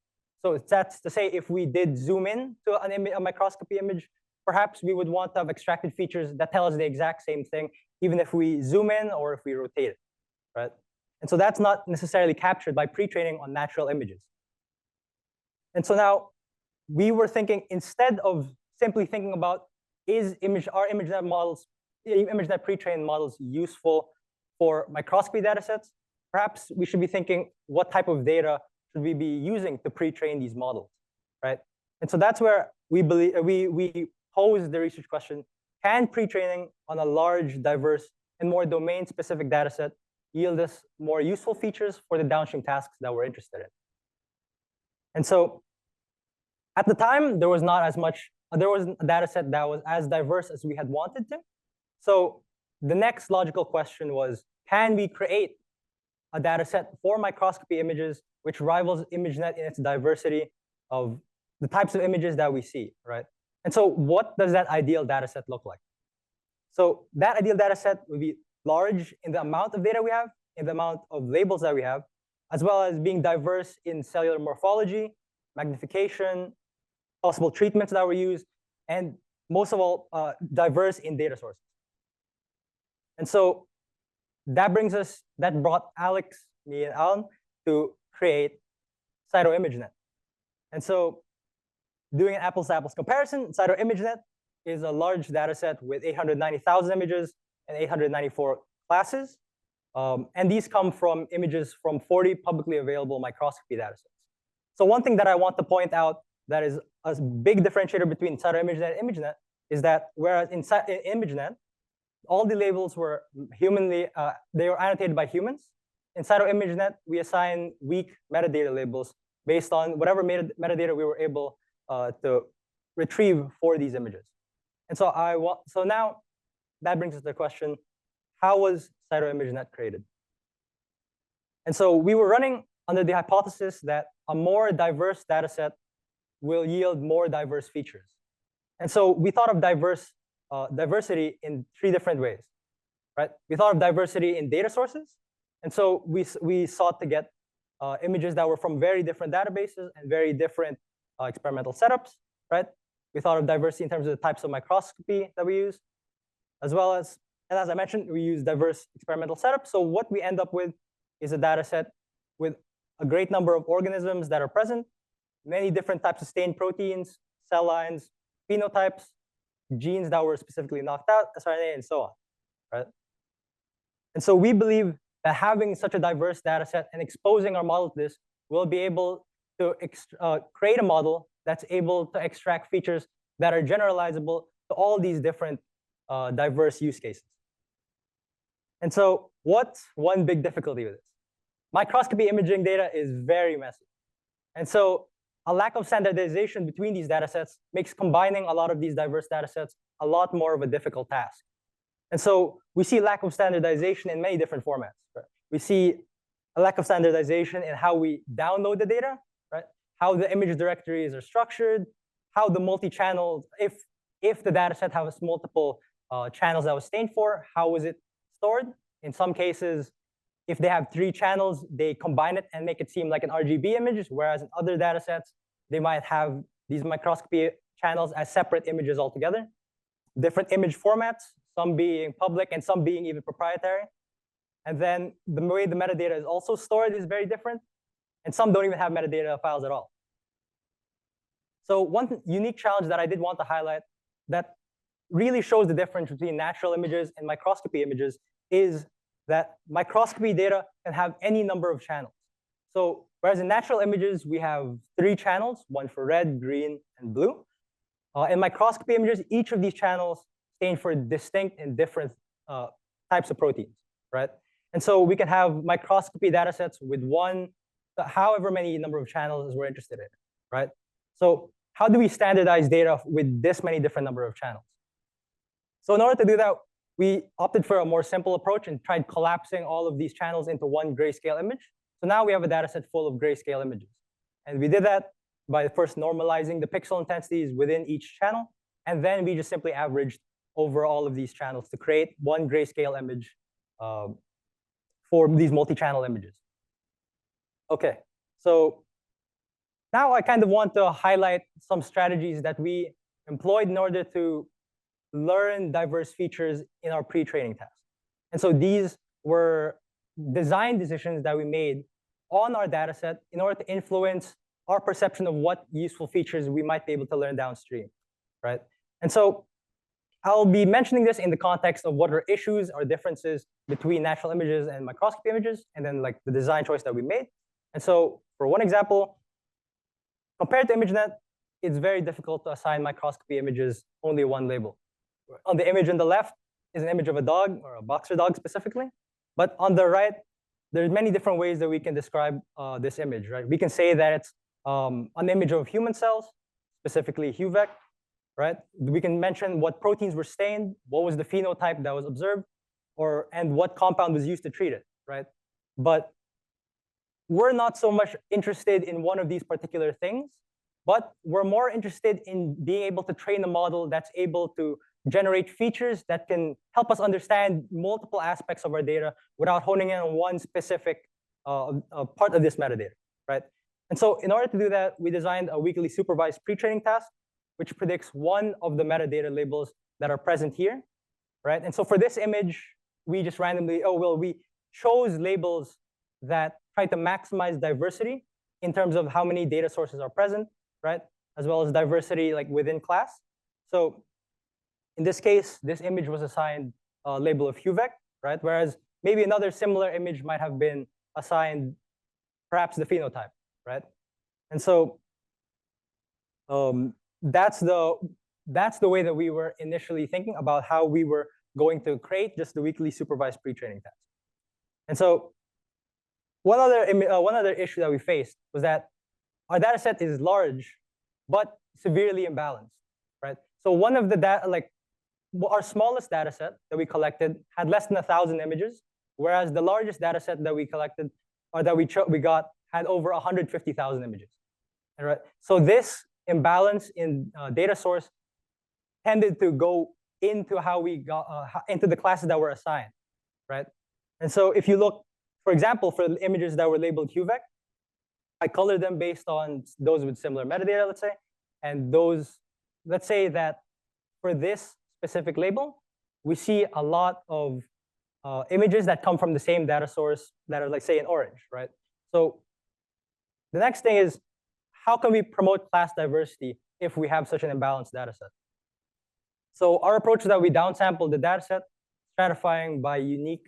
Speaker 2: So that's to say, if we did zoom in to a microscopy image, perhaps we would want to have extracted features that tell us the exact same thing, even if we zoom in or if we rotate it, right? And so that's not necessarily captured by pre-training on natural images. And so now we were thinking, instead of simply thinking about are ImageNet pre-trained models useful for microscopy data sets, perhaps we should be thinking, what type of data should we be using to pre-train these models, right? And so that's where we believe we pose the research question: can pre-training on a large, diverse, and more domain-specific data set yield us more useful features for the downstream tasks that we're interested in? And so at the time, there was a data set that was as diverse as we had wanted to. So the next logical question was, can we create a data set for microscopy images which rivals ImageNet in its diversity of the types of images that we see, right? And so what does that ideal data set look like? So that ideal data set would be large in the amount of data we have, in the amount of labels that we have, as well as being diverse in cellular morphology, magnification, possible treatments that were used, and most of all, diverse in data sources. And so that brought Alex, me, and Alan to create CytoImageNet. And so doing an apples-to-apples comparison, CytoImageNet is a large data set with 890,000 images and 894 classes. And these come from images from 40 publicly available microscopy datasets. So one thing that I want to point out that is a big differentiator between CytoImageNet and ImageNet is that whereas in ImageNet, all the labels were they were annotated by humans. In CytoImageNet, we assign weak metadata labels based on whatever metadata we were able to retrieve for these images. And so so now that brings us to the question, how was CytoImageNet created? And so we were running under the hypothesis that a more diverse data set will yield more diverse features. And so we thought of diversity in 3 different ways, right? We thought of diversity in data sources. And so we sought to get images that were from very different databases and very different experimental setups, right? We thought of diversity in terms of the types of microscopy that we use, as well as, and as I mentioned, we use diverse experimental setups. So what we end up with is a data set with a great number of organisms that are present, many different types of stained proteins, cell lines, phenotypes, genes that were specifically knocked out, siRNA, and so on, right? And so we believe that having such a diverse data set and exposing our model to this, we'll be able to create a model that's able to extract features that are generalizable to all these different diverse use cases. And so what's one big difficulty with this? Microscopy imaging data is very messy. And so a lack of standardization between these data sets makes combining a lot of these diverse data sets a lot more of a difficult task. And so we see lack of standardization in many different formats. Right? We see a lack of standardization in how we download the data, right? How the image directories are structured, how the multi-channels, if the data set has multiple channels that was stained for, how is it stored? In some cases, if they have 3 channels, they combine it and make it seem like an RGB image, whereas in other data sets, they might have these microscopy channels as separate images altogether. Different image formats, some being public and some being even proprietary. And then the way the metadata is also stored is very different. And some don't even have metadata files at all. So one unique challenge that I did want to highlight that really shows the difference between natural images and microscopy images is that microscopy data can have any number of channels. So whereas in natural images, we have 3 channels, one for red, green, and blue. In microscopy images, each of these channels stand for distinct and different types of proteins, right? And so we can have microscopy data sets with however many number of channels as we're interested in, right? So how do we standardize data with this many different number of channels? So in order to do that, we opted for a more simple approach and tried collapsing all of these channels into one grayscale image. So now we have a data set full of grayscale images. And we did that by first normalizing the pixel intensities within each channel. And then we just simply averaged over all of these channels to create one grayscale image for these multi-channel images. OK, so now I kind of want to highlight some strategies that we employed in order to learn diverse features in our pre-training task. And so these were design decisions that we made on our data set in order to influence our perception of what useful features we might be able to learn downstream, right? And so I'll be mentioning this in the context of what are issues or differences between natural images and microscopy images, and then like the design choice that we made. And so for one example, compared to ImageNet, it's very difficult to assign microscopy images only one label. On the image on the left is an image of a dog, or a boxer dog specifically. But on the right, there's many different ways that we can describe this image, right? We can say that it's an image of human cells, specifically HUVEC, right? We can mention what proteins were stained, what was the phenotype that was observed, and what compound was used to treat it, right? But we're not so much interested in one of these particular things, but we're more interested in being able to train a model that's able to generate features that can help us understand multiple aspects of our data without honing in on one specific part of this metadata, right? And so in order to do that, we designed a weakly supervised pre-training task, which predicts one of the metadata labels that are present here, right? And so for this image, we just randomly, we chose labels that try to maximize diversity in terms of how many data sources are present, right? As well as diversity like within class. So in this case, this image was assigned a label of HUVEC, right? Whereas maybe another similar image might have been assigned perhaps the phenotype, right? And so that's the way that we were initially thinking about how we were going to create just the weakly supervised pre-training task. And so one other issue that we faced was that our data set is large, but severely imbalanced, right? So one of the our smallest data set that we collected had less than 1,000 images, whereas the largest data set that we collected or that we got had over 150,000 images. Right? So this imbalance in data source tended to go into how we got into the classes that were assigned, right? And so if you look, for example, for the images that were labeled HUVEC, I colored them based on those with similar metadata, let's say, and those, let's say that for this specific label, we see a lot of images that come from the same data source that are, like, say, in orange, right? So the next thing is, how can we promote class diversity if we have such an imbalanced data set? So our approach is that we downsample the data set, stratifying by unique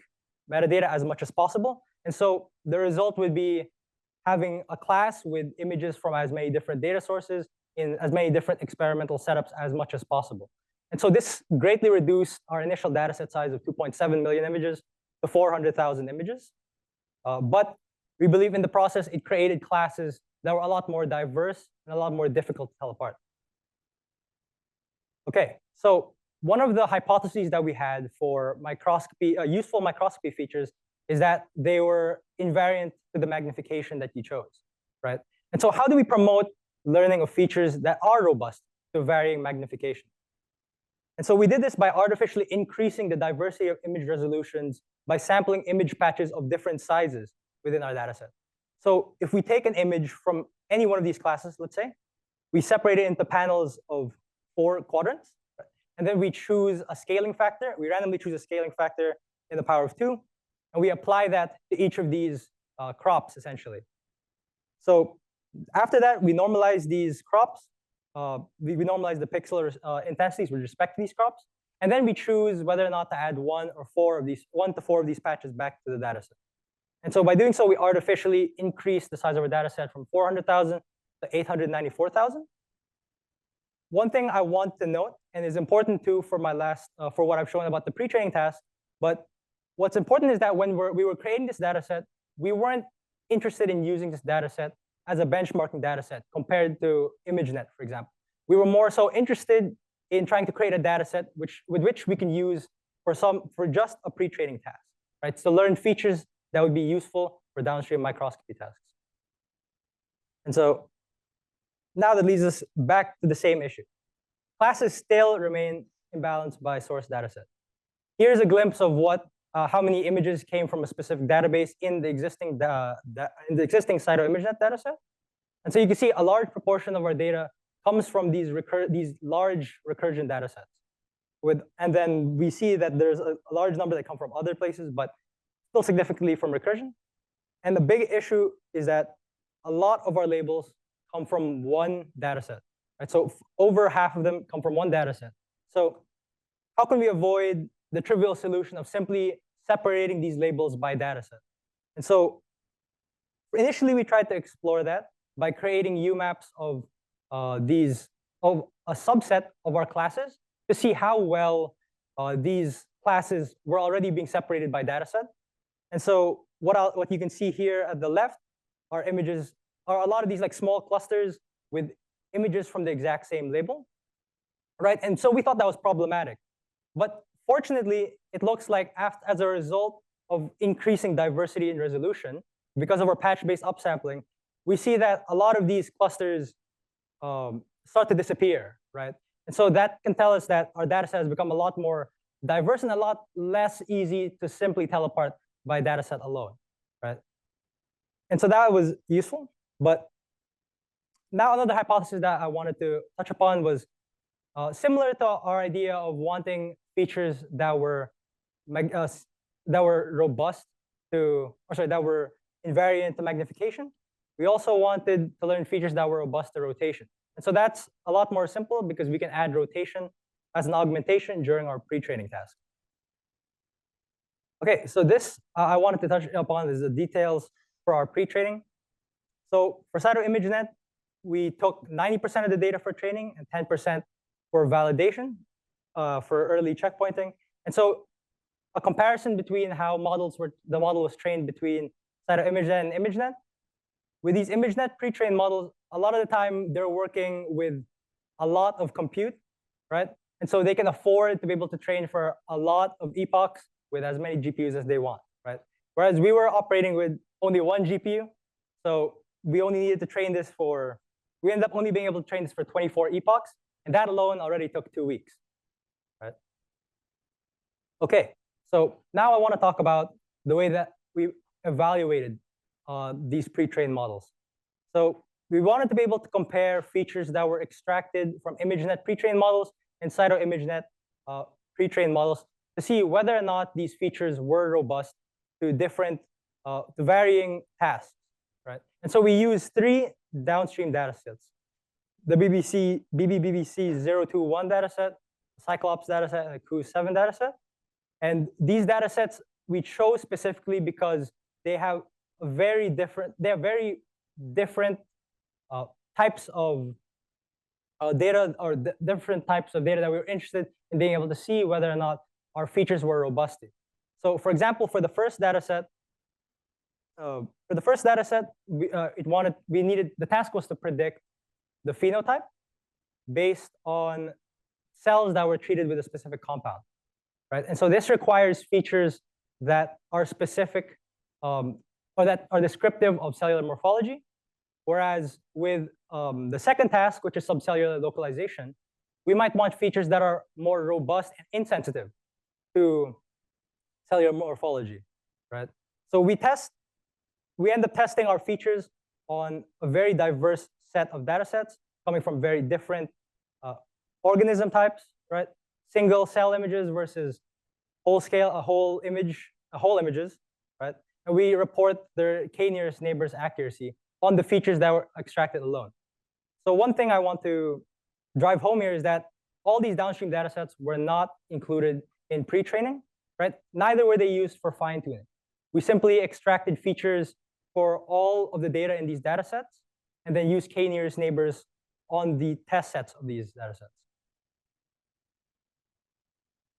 Speaker 2: metadata as much as possible. And so the result would be having a class with images from as many different data sources in as many different experimental setups as much as possible. And so this greatly reduced our initial data set size of 2.7 million images to 400,000 images. But we believe in the process, it created classes that were a lot more diverse and a lot more difficult to tell apart. Okay, so one of the hypotheses that we had for microscopy, useful microscopy features, is that they were invariant to the magnification that you chose, right? And so how do we promote learning of features that are robust to varying magnification? And so we did this by artificially increasing the diversity of image resolutions by sampling image patches of different sizes within our data set. So if we take an image from any one of these classes, let's say, we separate it into panels of 4 quadrants, and then we choose a scaling factor. We randomly choose a scaling factor in the power of 2, and we apply that to each of these crops, essentially. So after that, we normalize these crops. We normalize the pixel intensities with respect to these crops, and then we choose whether or not to add 1 to 4 of these patches back to the data set. And so by doing so, we artificially increase the size of our data set from 400,000 to 894,000. One thing I want to note, and is important too for my for what I've shown about the pre-training task, but what's important is that when we were creating this data set, we weren't interested in using this data set as a benchmarking data set compared to ImageNet, for example. We were more so interested in trying to create a data set with which we can use for just a pre-training task, right? So learn features that would be useful for downstream microscopy tasks. And so now that leads us back to the same issue. Classes still remain imbalanced by source data set. Here's a glimpse of how many images came from a specific database in the existing Cyto ImageNet data set. And so you can see a large proportion of our data comes from these large recursion data sets. And then we see that there's a large number that come from other places, but still significantly from recursion. And the big issue is that a lot of our labels come from one data set, right? So over half of them come from one data set. So how can we avoid the trivial solution of simply separating these labels by data set? And so initially, we tried to explore that by creating UMaps of a subset of our classes to see how well these classes were already being separated by data set. And so what you can see here at the left are images, are a lot of these like small clusters with images from the exact same label, right? And so we thought that was problematic. But fortunately, it looks like as a result of increasing diversity in resolution, because of our patch-based upsampling, we see that a lot of these clusters start to disappear, right? And so that can tell us that our data set has become a lot more diverse and a lot less easy to simply tell apart by data set alone, right? And so that was useful. But now another hypothesis that I wanted to touch upon was similar to our idea of wanting features that were robust to, or sorry, that were invariant to magnification. We also wanted to learn features that were robust to rotation. And so that's a lot more simple because we can add rotation as an augmentation during our pre-training task. Okay, so this I wanted to touch upon is the details for our pre-training. So for CytoImageNet, we took 90% of the data for training and 10% for validation for early checkpointing. And so a comparison between how the model was trained between CytoImageNet and ImageNet. With these ImageNet pre-trained models, a lot of the time they're working with a lot of compute, right? And so they can afford to be able to train for a lot of epochs with as many GPUs as they want, right? Whereas we were operating with only one GPU, so we only needed to train this for, we ended up only being able to train this for 24 epochs, and that alone already took 2 weeks, right? Okay, so now I want to talk about the way that we evaluated these pre-trained models. So we wanted to be able to compare features that were extracted from ImageNet pre-trained models and CytoImageNet pre-trained models to see whether or not these features were robust to different, to varying tasks, right? And so we used 3 downstream datasets: the BBBC 021 dataset, Cyclops dataset, and the Q7 dataset. And these datasets we chose specifically because they have very different types of data, or different types of data that we were interested in being able to see whether or not our features were robust. So for example, for the first dataset, the task was to predict the phenotype based on cells that were treated with a specific compound, right? And so this requires features that are specific or that are descriptive of cellular morphology. Whereas with the second task, which is subcellular localization, we might want features that are more robust and insensitive to cellular morphology, right? So we end up testing our features on a very diverse set of data sets coming from very different organism types, right? Single cell images versus whole images, right? And we report their k-nearest neighbors accuracy on the features that were extracted alone. So one thing I want to drive home here is that all these downstream data sets were not included in pre-training, right? Neither were they used for fine-tuning. We simply extracted features for all of the data in these data sets and then used k-nearest neighbors on the test sets of these data sets.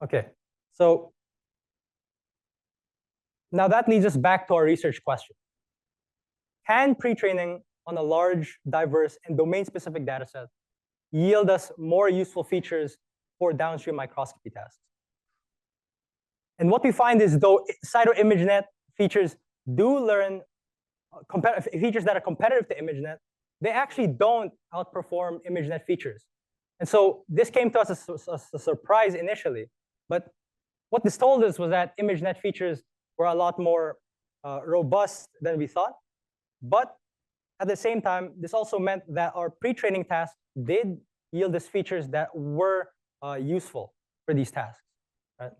Speaker 2: Okay, so now that leads us back to our research question. Can pre-training on a large, diverse, and domain-specific data set yield us more useful features for downstream microscopy tasks? And what we find is, though CytoImageNet features do learn features that are competitive to ImageNet, they actually don't outperform ImageNet features. And so this came to us as a surprise initially. But what this told us was that ImageNet features were a lot more robust than we thought. But at the same time, this also meant that our pre-training tasks did yield us features that were useful for these tasks, right?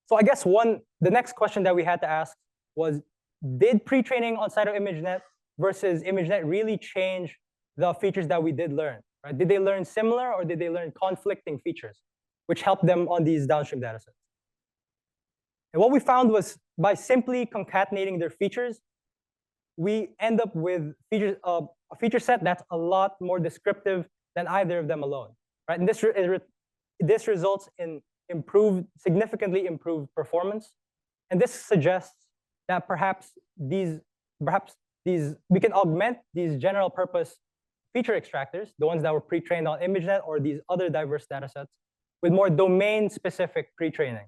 Speaker 2: So I guess the next question that we had to ask was, did pre-training on CytoImageNet versus ImageNet really change the features that we did learn, right? Did they learn similar or did they learn conflicting features, which helped them on these downstream data sets? And what we found was, by simply concatenating their features, we end up with a feature set that's a lot more descriptive than either of them alone, right? And this results in significantly improved performance. And this suggests that perhaps we can augment these general purpose feature extractors, the ones that were pre-trained on ImageNet or these other diverse data sets, with more domain-specific pre-training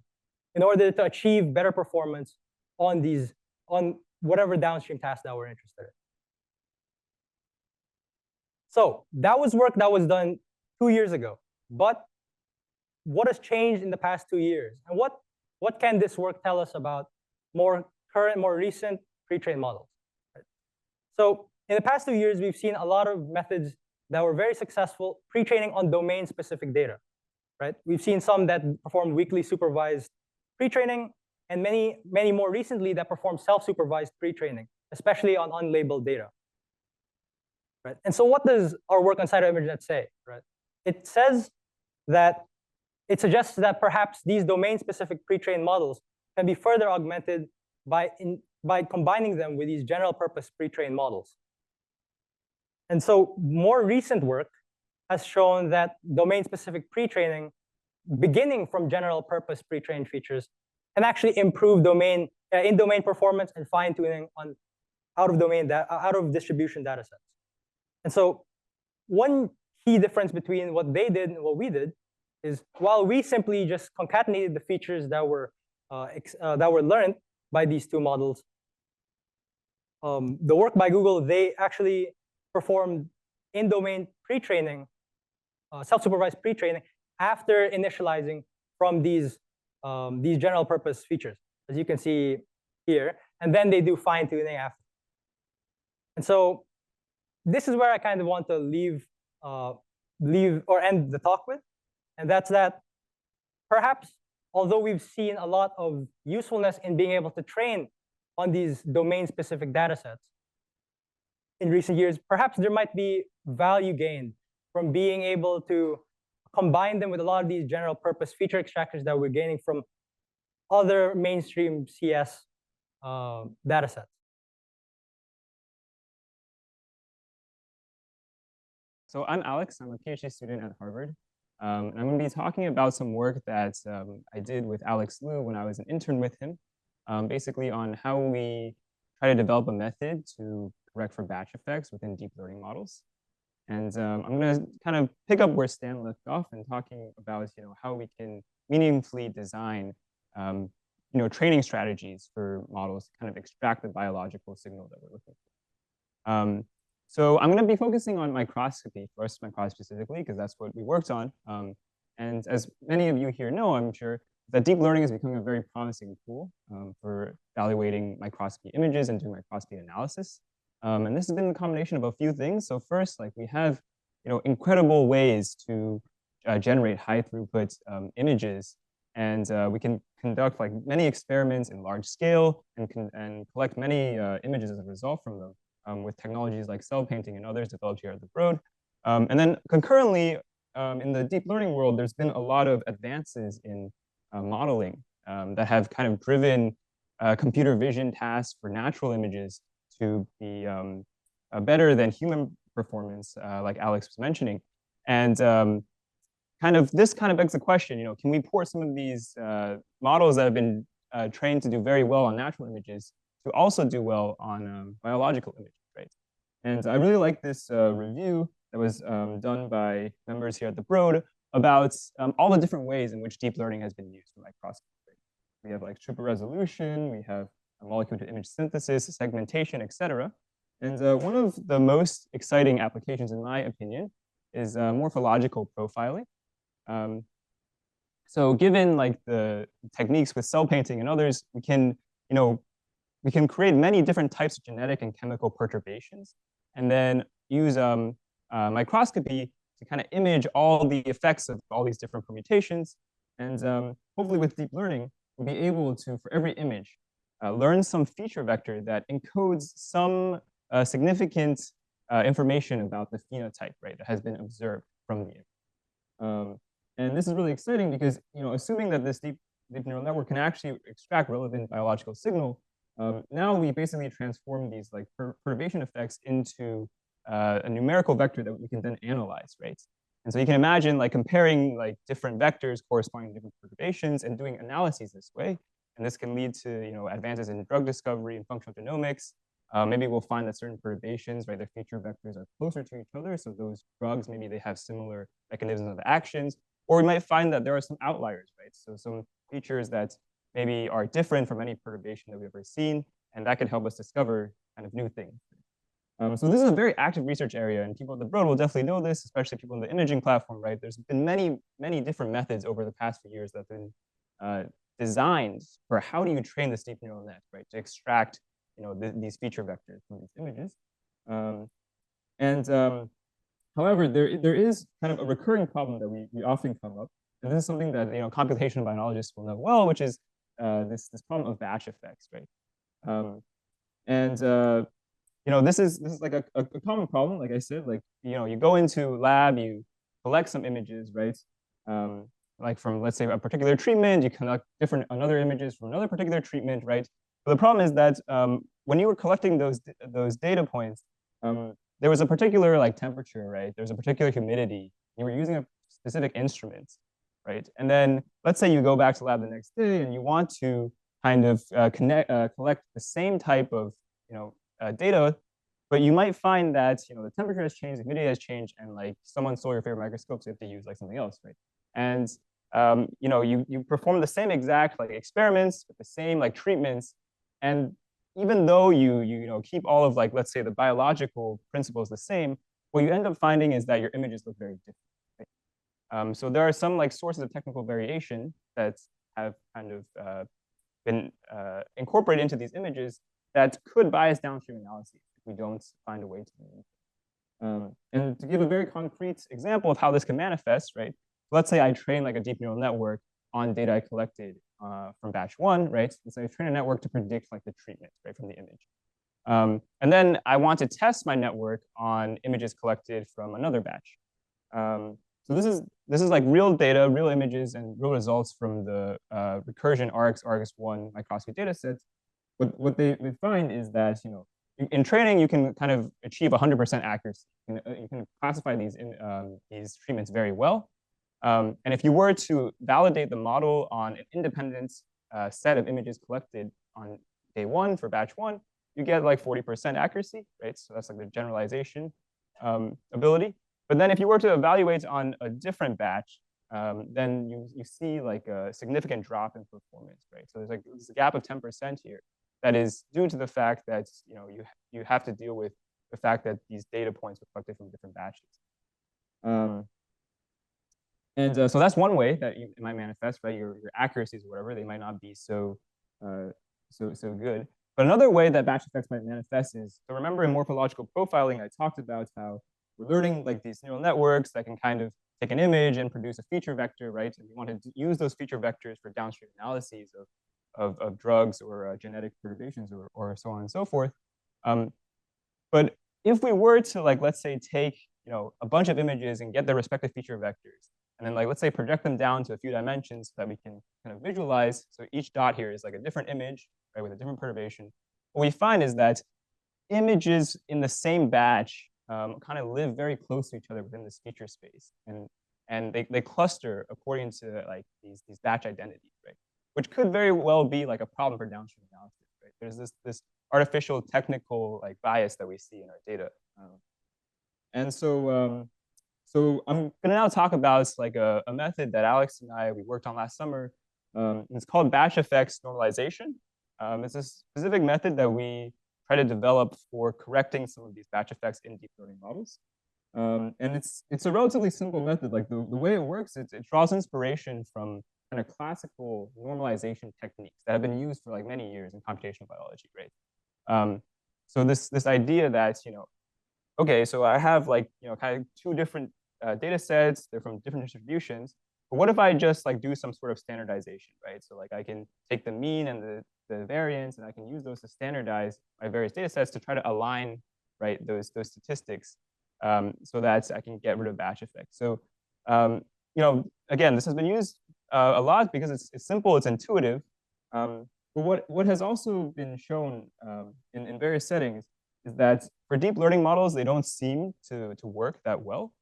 Speaker 2: in order to achieve better performance on whatever downstream task that we're interested in. So that was work that was done 2 years ago. But what has changed in the past 2 years? And what can this work tell us about more current, more recent pre-trained models? Right? So in the past 2 years, we've seen a lot of methods that were very successful pre-training on domain-specific data. Right? We've seen some that perform weakly supervised pre-training, and many more recently that perform self-supervised pre-training, especially on unlabeled data. Right? And so what does our work on CytoImageNet say? Right? It says that it suggests that perhaps these domain-specific pre-trained models can be further augmented by combining them with these general-purpose pre-trained models. And so more recent work has shown that domain-specific pre-training, beginning from general-purpose pre-trained features, can actually improve in-domain performance and fine-tuning on out-of-distribution data sets. And so one key difference between what they did and what we did is while we simply just concatenated the features that were learned by these two models, the work by Google, they actually performed in-domain pre-training, self-supervised pre-training after initializing from these general-purpose features, as you can see here, and then they do fine-tuning after. And so this is where I kind of want to leave or end the talk with, and that's that perhaps, although we've seen a lot of usefulness in being able to train on these domain-specific data sets in recent years, perhaps there might be value gained from being able to combine them with a lot of these general-purpose feature extractors that we're gaining from other mainstream CS data sets.
Speaker 3: So I'm Alex. I'm a PhD student at Harvard. And I'm going to be talking about some work that I did with Alex Liu when I was an intern with him, basically on how we try to develop a method to correct for batch effects within deep learning models. And I'm going to kind of pick up where Stan left off and talking about how we can meaningfully design training strategies for models to kind of extract the biological signal that we're looking for. So I'm going to be focusing on microscopy first, microscopy specifically, because that's what we worked on. And as many of you here know, I'm sure, that deep learning is becoming a very promising tool for evaluating microscopy images and doing microscopy analysis. And this has been a combination of a few things. So first, we have incredible ways to generate high throughput images, and we can conduct many experiments in large scale and collect many images as a result from them. With technologies like cell painting and others developed here at the Broad. And then concurrently, in the deep learning world, there's been a lot of advances in modeling that have kind of driven computer vision tasks for natural images to be better than human performance, like Alex was mentioning. And this kind of begs the question, can we port some of these models that have been trained to do very well on natural images to also do well on biological images, right? And I really like this review that was done by members here at the Broad about all the different ways in which deep learning has been used for microscopy. We have triple resolution, we have molecule to image synthesis, segmentation, etc. And one of the most exciting applications, in my opinion, is morphological profiling. So given the techniques with cell painting and others, we can create many different types of genetic and chemical perturbations, and then use microscopy to kind of image all the effects of all these different permutations. And hopefully with deep learning, we'll be able to, for every image, learn some feature vector that encodes some significant information about the phenotype, right, that has been observed from the image. And this is really exciting because, assuming that this deep neural network can actually extract relevant biological signal, now we basically transform these perturbation effects into a numerical vector that we can then analyze, right? And so you can imagine comparing different vectors corresponding to different perturbations and doing analyses this way. And this can lead to advances in drug discovery and functional genomics. Maybe we'll find that certain perturbations, right, their feature vectors are closer to each other. So those drugs, maybe they have similar mechanisms of actions. Or we might find that there are some outliers, right? So some features that maybe are different from any perturbation that we've ever seen, and that could help us discover kind of new things. So this is a very active research area, and people at the Broad will definitely know this, especially people in the imaging platform, right? There's been many, many different methods over the past few years that have been designed for how do you train this deep neural net, right? To extract, these feature vectors from these images. However, there is kind of a recurring problem that we often come up, and this is something that computational biologists will know well, which is this problem of batch effects, right? This is like a common problem, like I said, like you go into lab, you collect some images, right? Like from, let's say, a particular treatment, you collect another images from another particular treatment, right? But the problem is that when you were collecting those data points, there was a particular like temperature, right? There's a particular humidity. You were using a specific instrument, right? And then let's say you go back to lab the next day and you want to kind of collect the same type of data, but you might find that the temperature has changed, the humidity has changed, and like someone stole your favorite microscope, so you have to use like something else, right? And you perform the same exact like experiments with the same like treatments, and even though you keep all of like, let's say, the biological principles the same, what you end up finding is that your images look very different. Right? So there are some like sources of technical variation that have kind of been incorporated into these images that could bias downstream analyses if we don't find a way to. And to give a very concrete example of how this can manifest, right? Let's say I train like a deep neural network on data I collected from batch 1, right? And so I train a network to predict like the treatment, right, from the image. And then I want to test my network on images collected from another batch. So this is like real data, real images, and real results from the recursion args1 microscopy datasets. What they find is that in training you can kind of achieve 100% accuracy. You can classify these treatments very well. And if you were to validate the model on an independent set of images collected on day 1 for batch 1, you get like 40% accuracy, right? So that's like the generalization ability. But then if you were to evaluate on a different batch, then you see like a significant drop in performance, right? So there's like this gap of 10% here that is due to the fact that you have to deal with the fact that these data points were collected from different batches. So that's one way that it might manifest, right? Your accuracies or whatever, they might not be so good. But another way that batch effects might manifest is, so remember in morphological profiling, I talked about how we're learning like these neural networks that can kind of take an image and produce a feature vector, right? And we want to use those feature vectors for downstream analyses of drugs or genetic perturbations or so on and so forth. But if we were to, like, let's say, take a bunch of images and get their respective feature vectors, and then, like, let's say, project them down to a few dimensions so that we can kind of visualize. So each dot here is like a different image, right, with a different perturbation. What we find is that images in the same batch kind of live very close to each other within this feature space, and they cluster according to like these batch identities, right? Which could very well be like a problem for downstream analysis, right? There's this artificial technical like bias that we see in our data, and so I'm gonna now talk about like a method that Alex and we worked on last summer. It's called batch effects normalization. It's a specific method that we try to develop for correcting some of these batch effects in deep learning models. And it's a relatively simple method. Like the way it works, it draws inspiration from kind of classical normalization techniques that have been used for like many years in computational biology, right? So this idea that, okay, so I have like, kind of two different data sets, they're from different distributions, but what if I just like do some sort of standardization, right? So like I can take the mean and the variance, and I can use those to standardize my various data sets to try to align, right, those statistics so that I can get rid of batch effects. So, again, this has been used a lot because it's simple, it's intuitive. But what has also been shown in various settings is that for deep learning models, they don't seem to work that well.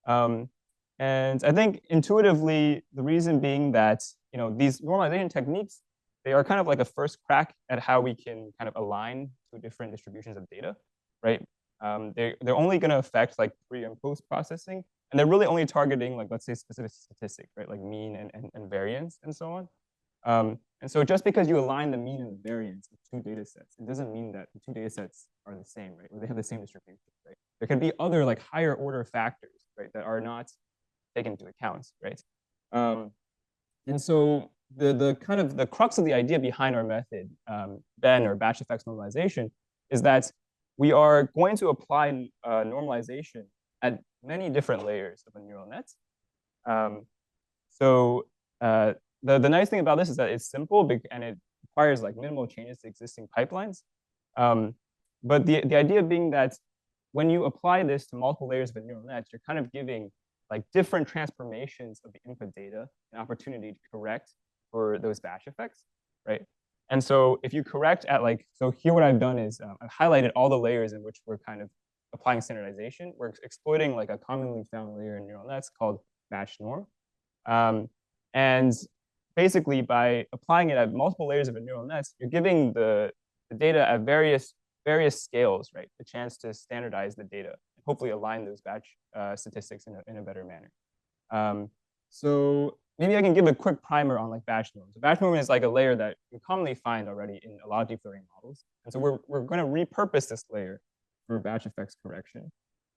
Speaker 3: And I think intuitively, the reason being that these normalization techniques, they are kind of like a first crack at how we can kind of align two different distributions of data, right? They're only going to affect like pre and post processing, and they're really only targeting like, let's say, specific statistics, right? Like mean and variance and so on. And so just because you align the mean and the variance of two data sets, it doesn't mean that the two data sets are the same, right? Or they have the same distribution, right? There can be other like higher order factors, right, that are not taken into account, right? And so the kind of the crux of the idea behind our method, BEN or batch effects normalization, is that we are going to apply normalization at many different layers of a neural net. The nice thing about this is that it's simple and it requires like minimal changes to existing pipelines. But the idea being that when you apply this to multiple layers of a neural net, you're kind of giving like different transformations of the input data an opportunity to correct for those batch effects, right? And so if you correct at like, so here what I've done is I've highlighted all the layers in which we're kind of applying standardization. We're exploiting like a commonly found layer in neural nets called batch norm. And basically by applying it at multiple layers of a neural nets, you're giving the data at various scales, right? The chance to standardize the data and hopefully align those batch statistics in a better manner. So maybe I can give a quick primer on like batch norms. So batch norm is like a layer that you commonly find already in a lot of deep learning models. And so we're going to repurpose this layer for batch effects correction.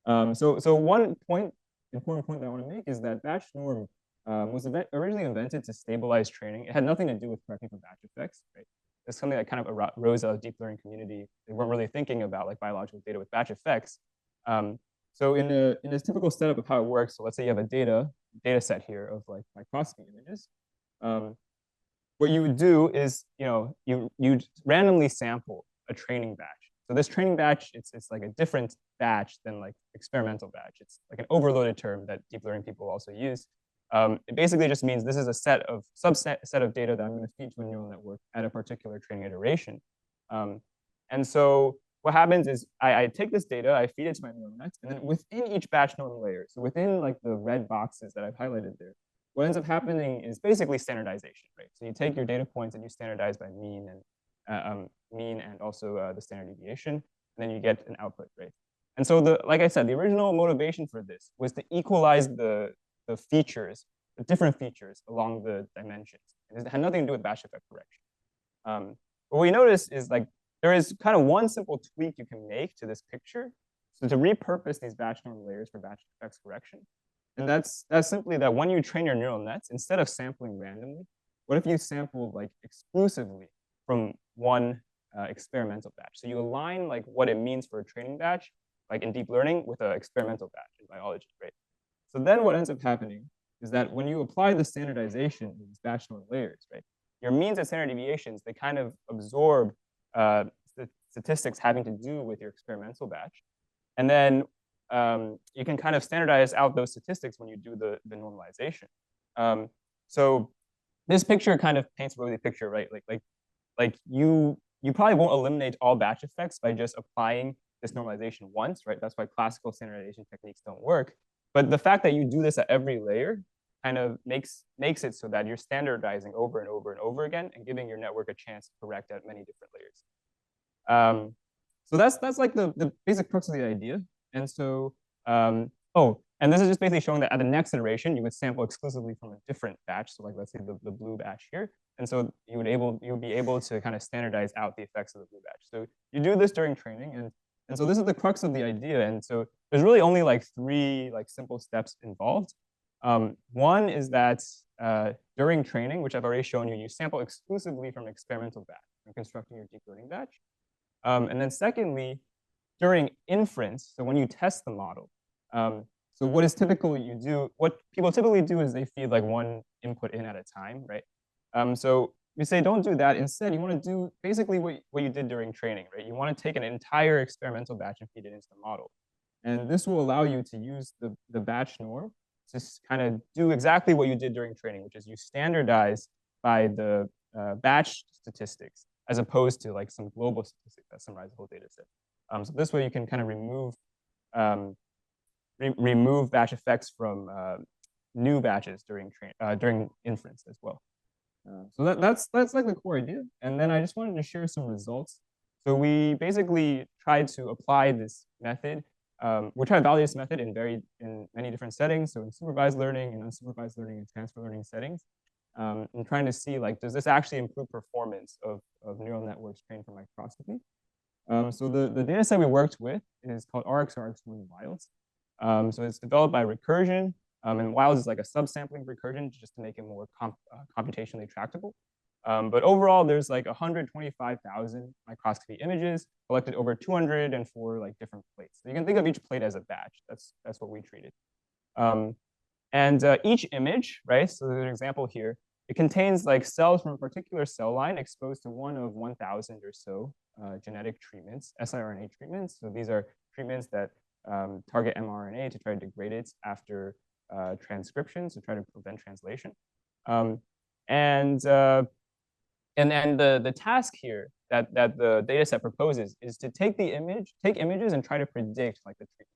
Speaker 3: So one important point that I want to make is that batch norm was originally invented to stabilize training. It had nothing to do with correcting for batch effects, right? It's something that kind of arose out of deep learning community. They weren't really thinking about like biological data with batch effects. So in a typical setup of how it works, so let's say you have a data set here of like microscopy images. What you would do is, you randomly sample a training batch. So this training batch, it's like a different batch than like experimental batch. It's like an overloaded term that deep learning people also use. It basically just means this is a subset of data that I'm going to feed to a neural network at a particular training iteration. And so what happens is I take this data, I feed it to my neural nets, and then within each batch norm layer, so within like the red boxes that I've highlighted there, what ends up happening is basically standardization, right? So you take your data points and you standardize by mean and also the standard deviation, and then you get an output, right? And so like I said, the original motivation for this was to equalize the features, the different features along the dimensions. And it had nothing to do with batch effect correction. What we noticed is like there is kind of one simple tweak you can make to this picture. So to repurpose these batch norm layers for batch effects correction. And that's simply that when you train your neural nets, instead of sampling randomly, what if you sample like exclusively from one experimental batch? So you align like what it means for a training batch, like in deep learning, with an experimental batch in biology, right? So then what ends up happening is that when you apply the standardization in these batch norm layers, right, your means and standard deviations, they kind of absorb the statistics having to do with your experimental batch. And then you can kind of standardize out those statistics when you do the normalization. So this picture kind of paints a rosy picture, right? Like you probably won't eliminate all batch effects by just applying this normalization once, right? That's why classical standardization techniques don't work. But the fact that you do this at every layer kind of makes it so that you're standardizing over and over and over again and giving your network a chance to correct at many different layers. So that's like the basic crux of the idea. And so, and this is just basically showing that at the next iteration, you would sample exclusively from a different batch. So like, let's say the blue batch here. And so you would be able to kind of standardize out the effects of the blue batch. So you do this during training. And so this is the crux of the idea. And so there's really only like 3 like simple steps involved. One is that during training, which I've already shown you, you sample exclusively from experimental batch when constructing your deep learning batch. And then secondly, during inference, so when you test the model, so what people typically do is they feed like one input in at a time, right? So we say don't do that. Instead, you want to do basically what you did during training, right? You want to take an entire experimental batch and feed it into the model. And this will allow you to use the batch norm to kind of do exactly what you did during training, which is you standardize by the batch statistics as opposed to like some global statistics that summarize the whole data set. So this way you can kind of remove batch effects from new batches during inference as well. So that's like the core idea. And then I just wanted to share some results. So we basically tried to apply this method. We tried to validate this method in many different settings. So in supervised learning and unsupervised learning and transfer learning settings. and trying to see like, does this actually improve performance of neural networks trained for microscopy? So the data set we worked with is called RxRx1 wilds. So it's developed by Recursion, and wilds is like a subsampling recursion just to make it more computationally tractable. But overall, there's like 125,000 microscopy images collected over 204 like different plates. So you can think of each plate as a batch. That's what we treated. And each image, right? So there's an example here. It contains like cells from a particular cell line exposed to one of 1,000 or so genetic treatments, siRNA treatments. So these are treatments that target mRNA to try to degrade it after transcription, to try to prevent translation. And then the task here that the data set proposes is to take images and try to predict like the treatment.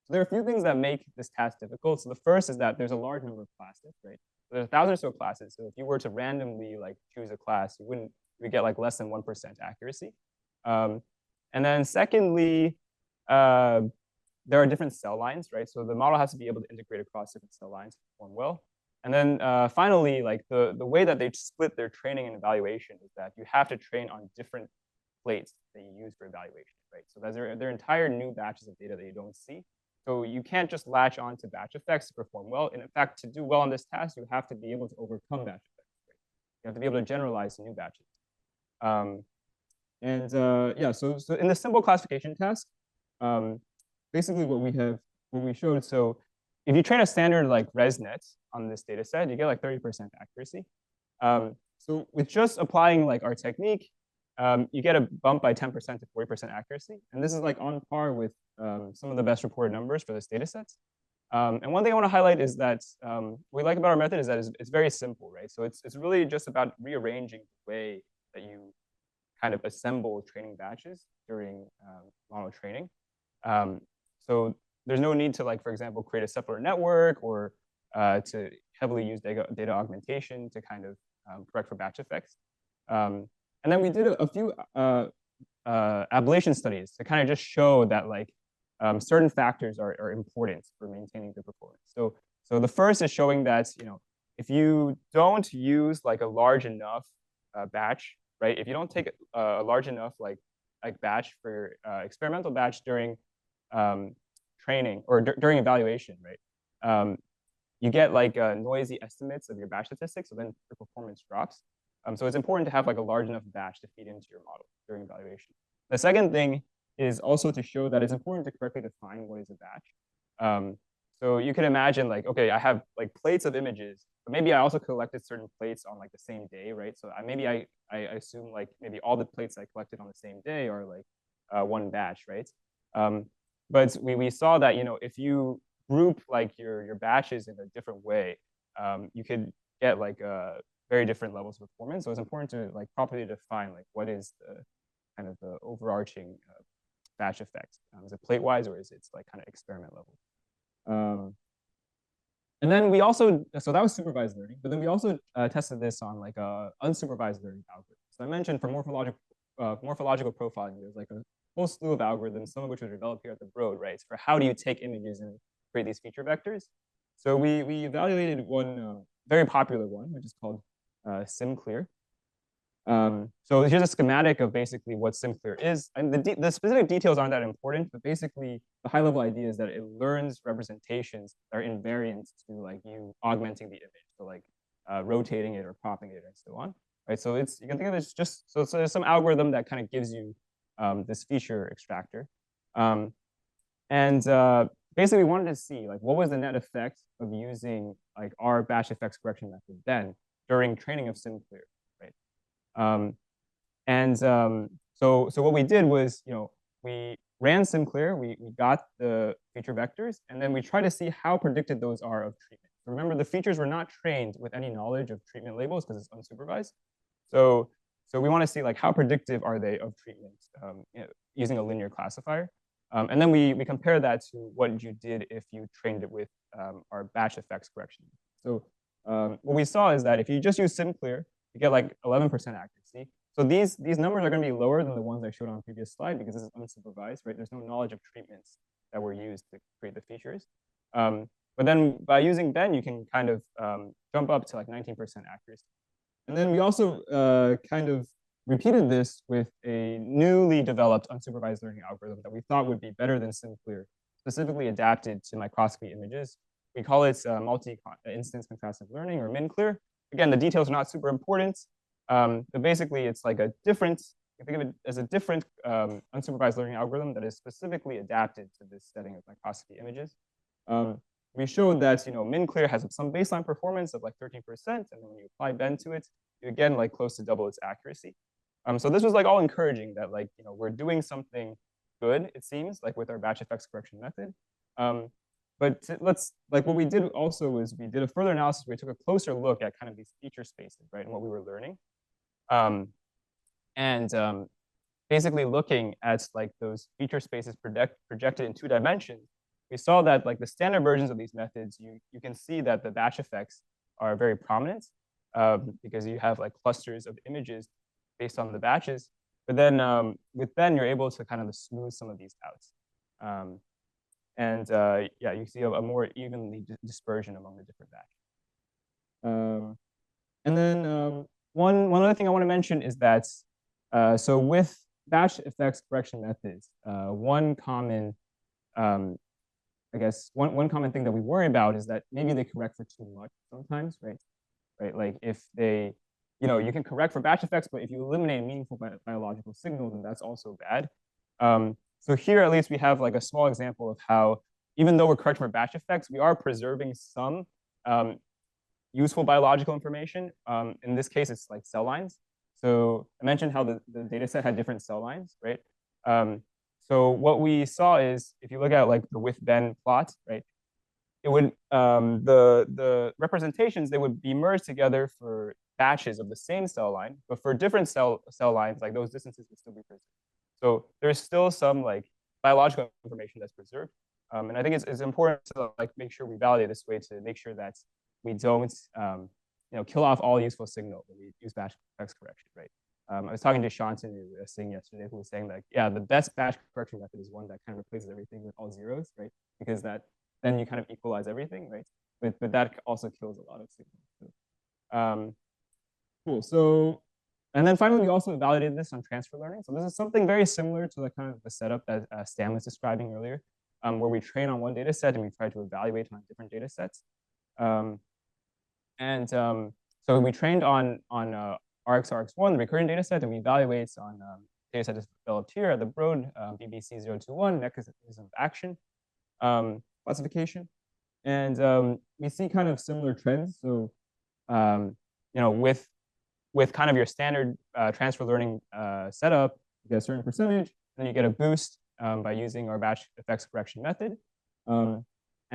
Speaker 3: So there are a few things that make this task difficult. So the first is that there's a large number of classes, right? So there's 1,000 or so classes. So if you were to randomly like choose a class, you would get like less than 1% accuracy. And then secondly, there are different cell lines, right? So the model has to be able to integrate across different cell lines to perform well. And then finally, like the way that they split their training and evaluation is that you have to train on different plates that you use for evaluation, right? So they're entire new batches of data that you don't see. So you can't just latch on to batch effects to perform well. And in fact, to do well on this task, you have to be able to overcome batch effects, right? You have to be able to generalize to new batches. Yeah, so in the symbol classification task, basically what we showed, so if you train a standard like ResNet on this data set, you get like 30% accuracy. So with just applying like our technique, you get a bump by 10% to 40% accuracy. And this is like on par with some of the best reported numbers for this data set. And one thing I want to highlight is that what we like about our method is that it's very simple, right? So it's really just about rearranging the way that you kind of assemble training batches during model training. So there's no need to, like, for example, create a separate network or to heavily use data augmentation to kind of correct for batch effects. And then we did a few ablation studies to kind of just show that like certain factors are important for maintaining good performance. So the first is showing that, you know, if you don't use like a large enough batch, right? If you don't take a large enough like batch for experimental batch during training or during evaluation, right? You get like noisy estimates of your batch statistics, so then your performance drops. So it's important to have like a large enough batch to feed into your model during evaluation. The second thing is also to show that it's important to correctly define what is a batch. So you can imagine like, okay, I have like plates of images, but maybe I also collected certain plates on like the same day, right? So maybe I assume like maybe all the plates I collected on the same day are like one batch, right? But we saw that, you know, if you group like your batches in a different way, you could get like very different levels of performance. So it's important to like properly define like what is the kind of the overarching batch effect. Is it plate-wise or is it like kind of experiment level? And then we also, so that was supervised learning, but then we also tested this on like a unsupervised learning algorithm. So I mentioned for morphological profiling, there's like a whole slew of algorithms, some of which were developed here at the Broad, right? For how do you take images and create these feature vectors? So we evaluated one very popular one, which is called SimClear. So here's a schematic of basically what SimClear is. And the specific details aren't that important, but basically the high level idea is that it learns representations that are invariant to like you augmenting the image. So like rotating it or propping it and so on, right? So you can think of it as just, so there's some algorithm that kind of gives you this feature extractor. Basically we wanted to see like what was the net effect of using like our batch effects correction method then during training of SimClear, right? So what we did was, you know, we ran SimClear, we got the feature vectors, and then we tried to see how predicted those are of treatment. Remember, the features were not trained with any knowledge of treatment labels because it's unsupervised. So we want to see like how predictive are they of treatment you know, using a linear classifier. And then we compare that to what you did if you trained it with our batch effects correction. So what we saw is that if you just use SimClear, you get like 11% accuracy. So these numbers are going to be lower than the ones I showed on the previous slide because this is unsupervised, right? There's no knowledge of treatments that were used to create the features. But then by using Ben, you can kind of jump up to like 19% accuracy. And then we also kind of repeated this with a newly developed unsupervised learning algorithm that we thought would be better than SimClear, specifically adapted to microscopy images. We call it multi-instance contrastive learning, or MinClear. Again, the details are not super important, but basically it's like a different, you think of it as a different unsupervised learning algorithm that is specifically adapted to this setting of microscopy images. We showed that MinClear has some baseline performance of like 13%, and then when you apply Ben to it, you again like close to double its accuracy. So this was like all encouraging that like we're doing something good, it seems, like with our batch effects correction method. But let's like what we did also is we did a further analysis where we took a closer look at kind of these feature spaces, right, and what we were learning, and basically looking at like those feature spaces projected in 2 dimensions. We saw that like the standard versions of these methods, you can see that the batch effects are very prominent because you have like clusters of images based on the batches. But then with Ben, you're able to kind of smooth some of these out. Yeah, you see a more evenly dispersion among the different batches. And then one other thing I want to mention is that so with batch effects correction methods, one common I guess one common thing that we worry about is that maybe they correct for too much sometimes, right? Right, like if they, you can correct for batch effects, but if you eliminate a meaningful biological signal, then that's also bad. So here, at least, we have like a small example of how, even though we're correcting for batch effects, we are preserving some useful biological information. In this case, it's like cell lines. So I mentioned how the data set had different cell lines, right? So what we saw is, if you look at like the with Ben plot, right, it would the representations, they would be merged together for batches of the same cell line, but for different cell lines, like those distances would still be preserved. So there's still some like biological information that's preserved, and I think it's important to like make sure we validate this way to make sure that we don't kill off all useful signal when we use batch effects correction, right? I was talking to Shantan yesterday, who was saying that, yeah, the best batch correction method is one that kind of replaces everything with all zeros, right? Because then you kind of equalize everything, right? But that also kills a lot of signals. Cool. So, and then finally, we also validated this on transfer learning. So this is something very similar to the kind of the setup that Stanley was describing earlier, where we train on one data set and we try to evaluate on different data sets. So we trained on RxRx1, the recurring data set, and we evaluate on data set developed here at the Broad BBC021 mechanism of action classification. And we see kind of similar trends. So, with kind of your standard transfer learning setup, you get a certain percentage, and then you get a boost by using our batch effects correction method. And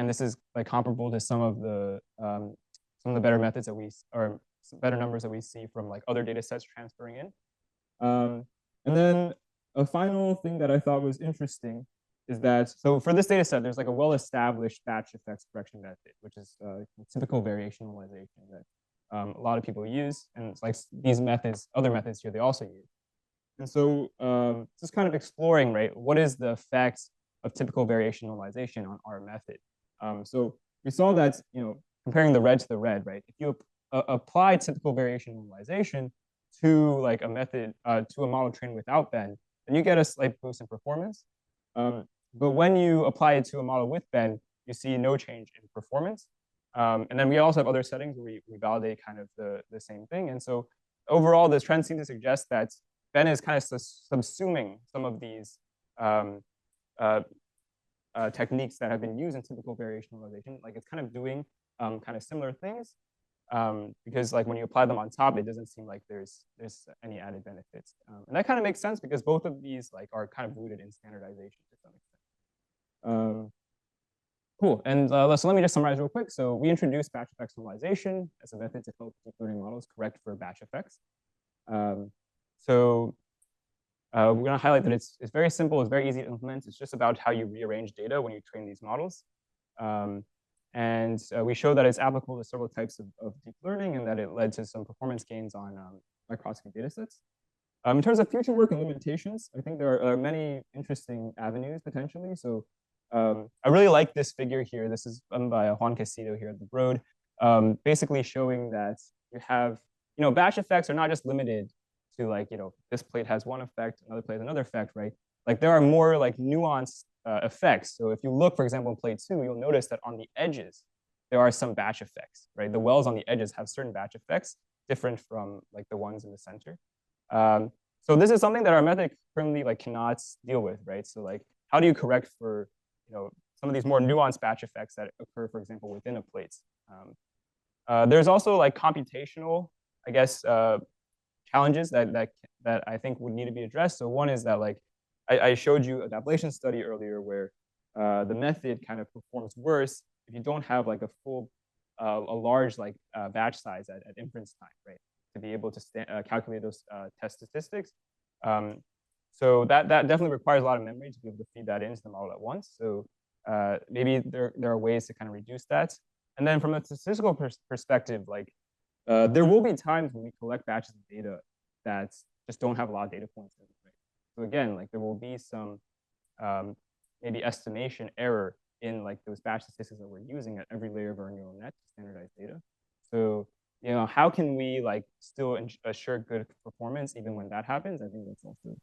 Speaker 3: this is like comparable to some of the better methods that or better numbers that we see from like other data sets transferring in. And then a final thing that I thought was interesting is that, so for this data set, there's like a well-established batch effects correction method, which is typical variation normalization that a lot of people use. And it's like these methods, other methods here, they also use. And so just kind of exploring, right, what is the effect of typical variation normalization on our method? So we saw that, comparing the red to the red, right, if you apply typical variation normalization to like a method, to a model trained without Ben, then you get a slight boost in performance. But when you apply it to a model with Ben, you see no change in performance. And then we also have other settings where we validate kind of the same thing. And so overall, this trend seems to suggest that Ben is kind of subsuming some of these techniques that have been used in typical variation normalization. Like it's kind of doing kind of similar things. Because like when you apply them on top, it doesn't seem like there's any added benefits. And that kind of makes sense because both of these like are kind of rooted in standardization to some extent. Cool, and so let me just summarize real quick. So we introduced batch effects normalization as a method to help deep learning models correct for batch effects. So we're gonna highlight that it's very simple, it's very easy to implement. It's just about how you rearrange data when you train these models. And we show that it's applicable to several types of deep learning and that it led to some performance gains on microscopy data sets. In terms of future work and limitations, I think there are many interesting avenues potentially. So I really like this figure here. This is done by Juan Casido here at the Broad, basically showing that you have, batch effects are not just limited to like, this plate has one effect, another plate has another effect, right? Like there are more like nuanced effects. So if you look, for example, in plate 2, you'll notice that on the edges, there are some batch effects, right? The wells on the edges have certain batch effects different from like the ones in the center. So this is something that our method currently like cannot deal with, right? So like, how do you correct for, some of these more nuanced batch effects that occur, for example, within a plate? There's also like computational, I guess, challenges that I think would need to be addressed. So one is that like, I showed you a ablation study earlier where the method kind of performs worse if you don't have like a large like batch size at inference time, right? To be able to calculate those test statistics. So that definitely requires a lot of memory to be able to feed that into the model at once. So maybe there are ways to kind of reduce that. And then from a statistical perspective, like there will be times when we collect batches of data that just don't have a lot of data points in it, right? So again, like there will be some maybe estimation error in like those batch statistics that we're using at every layer of our neural net to standardize data. So how can we like still assure good performance even when that happens? I think that's also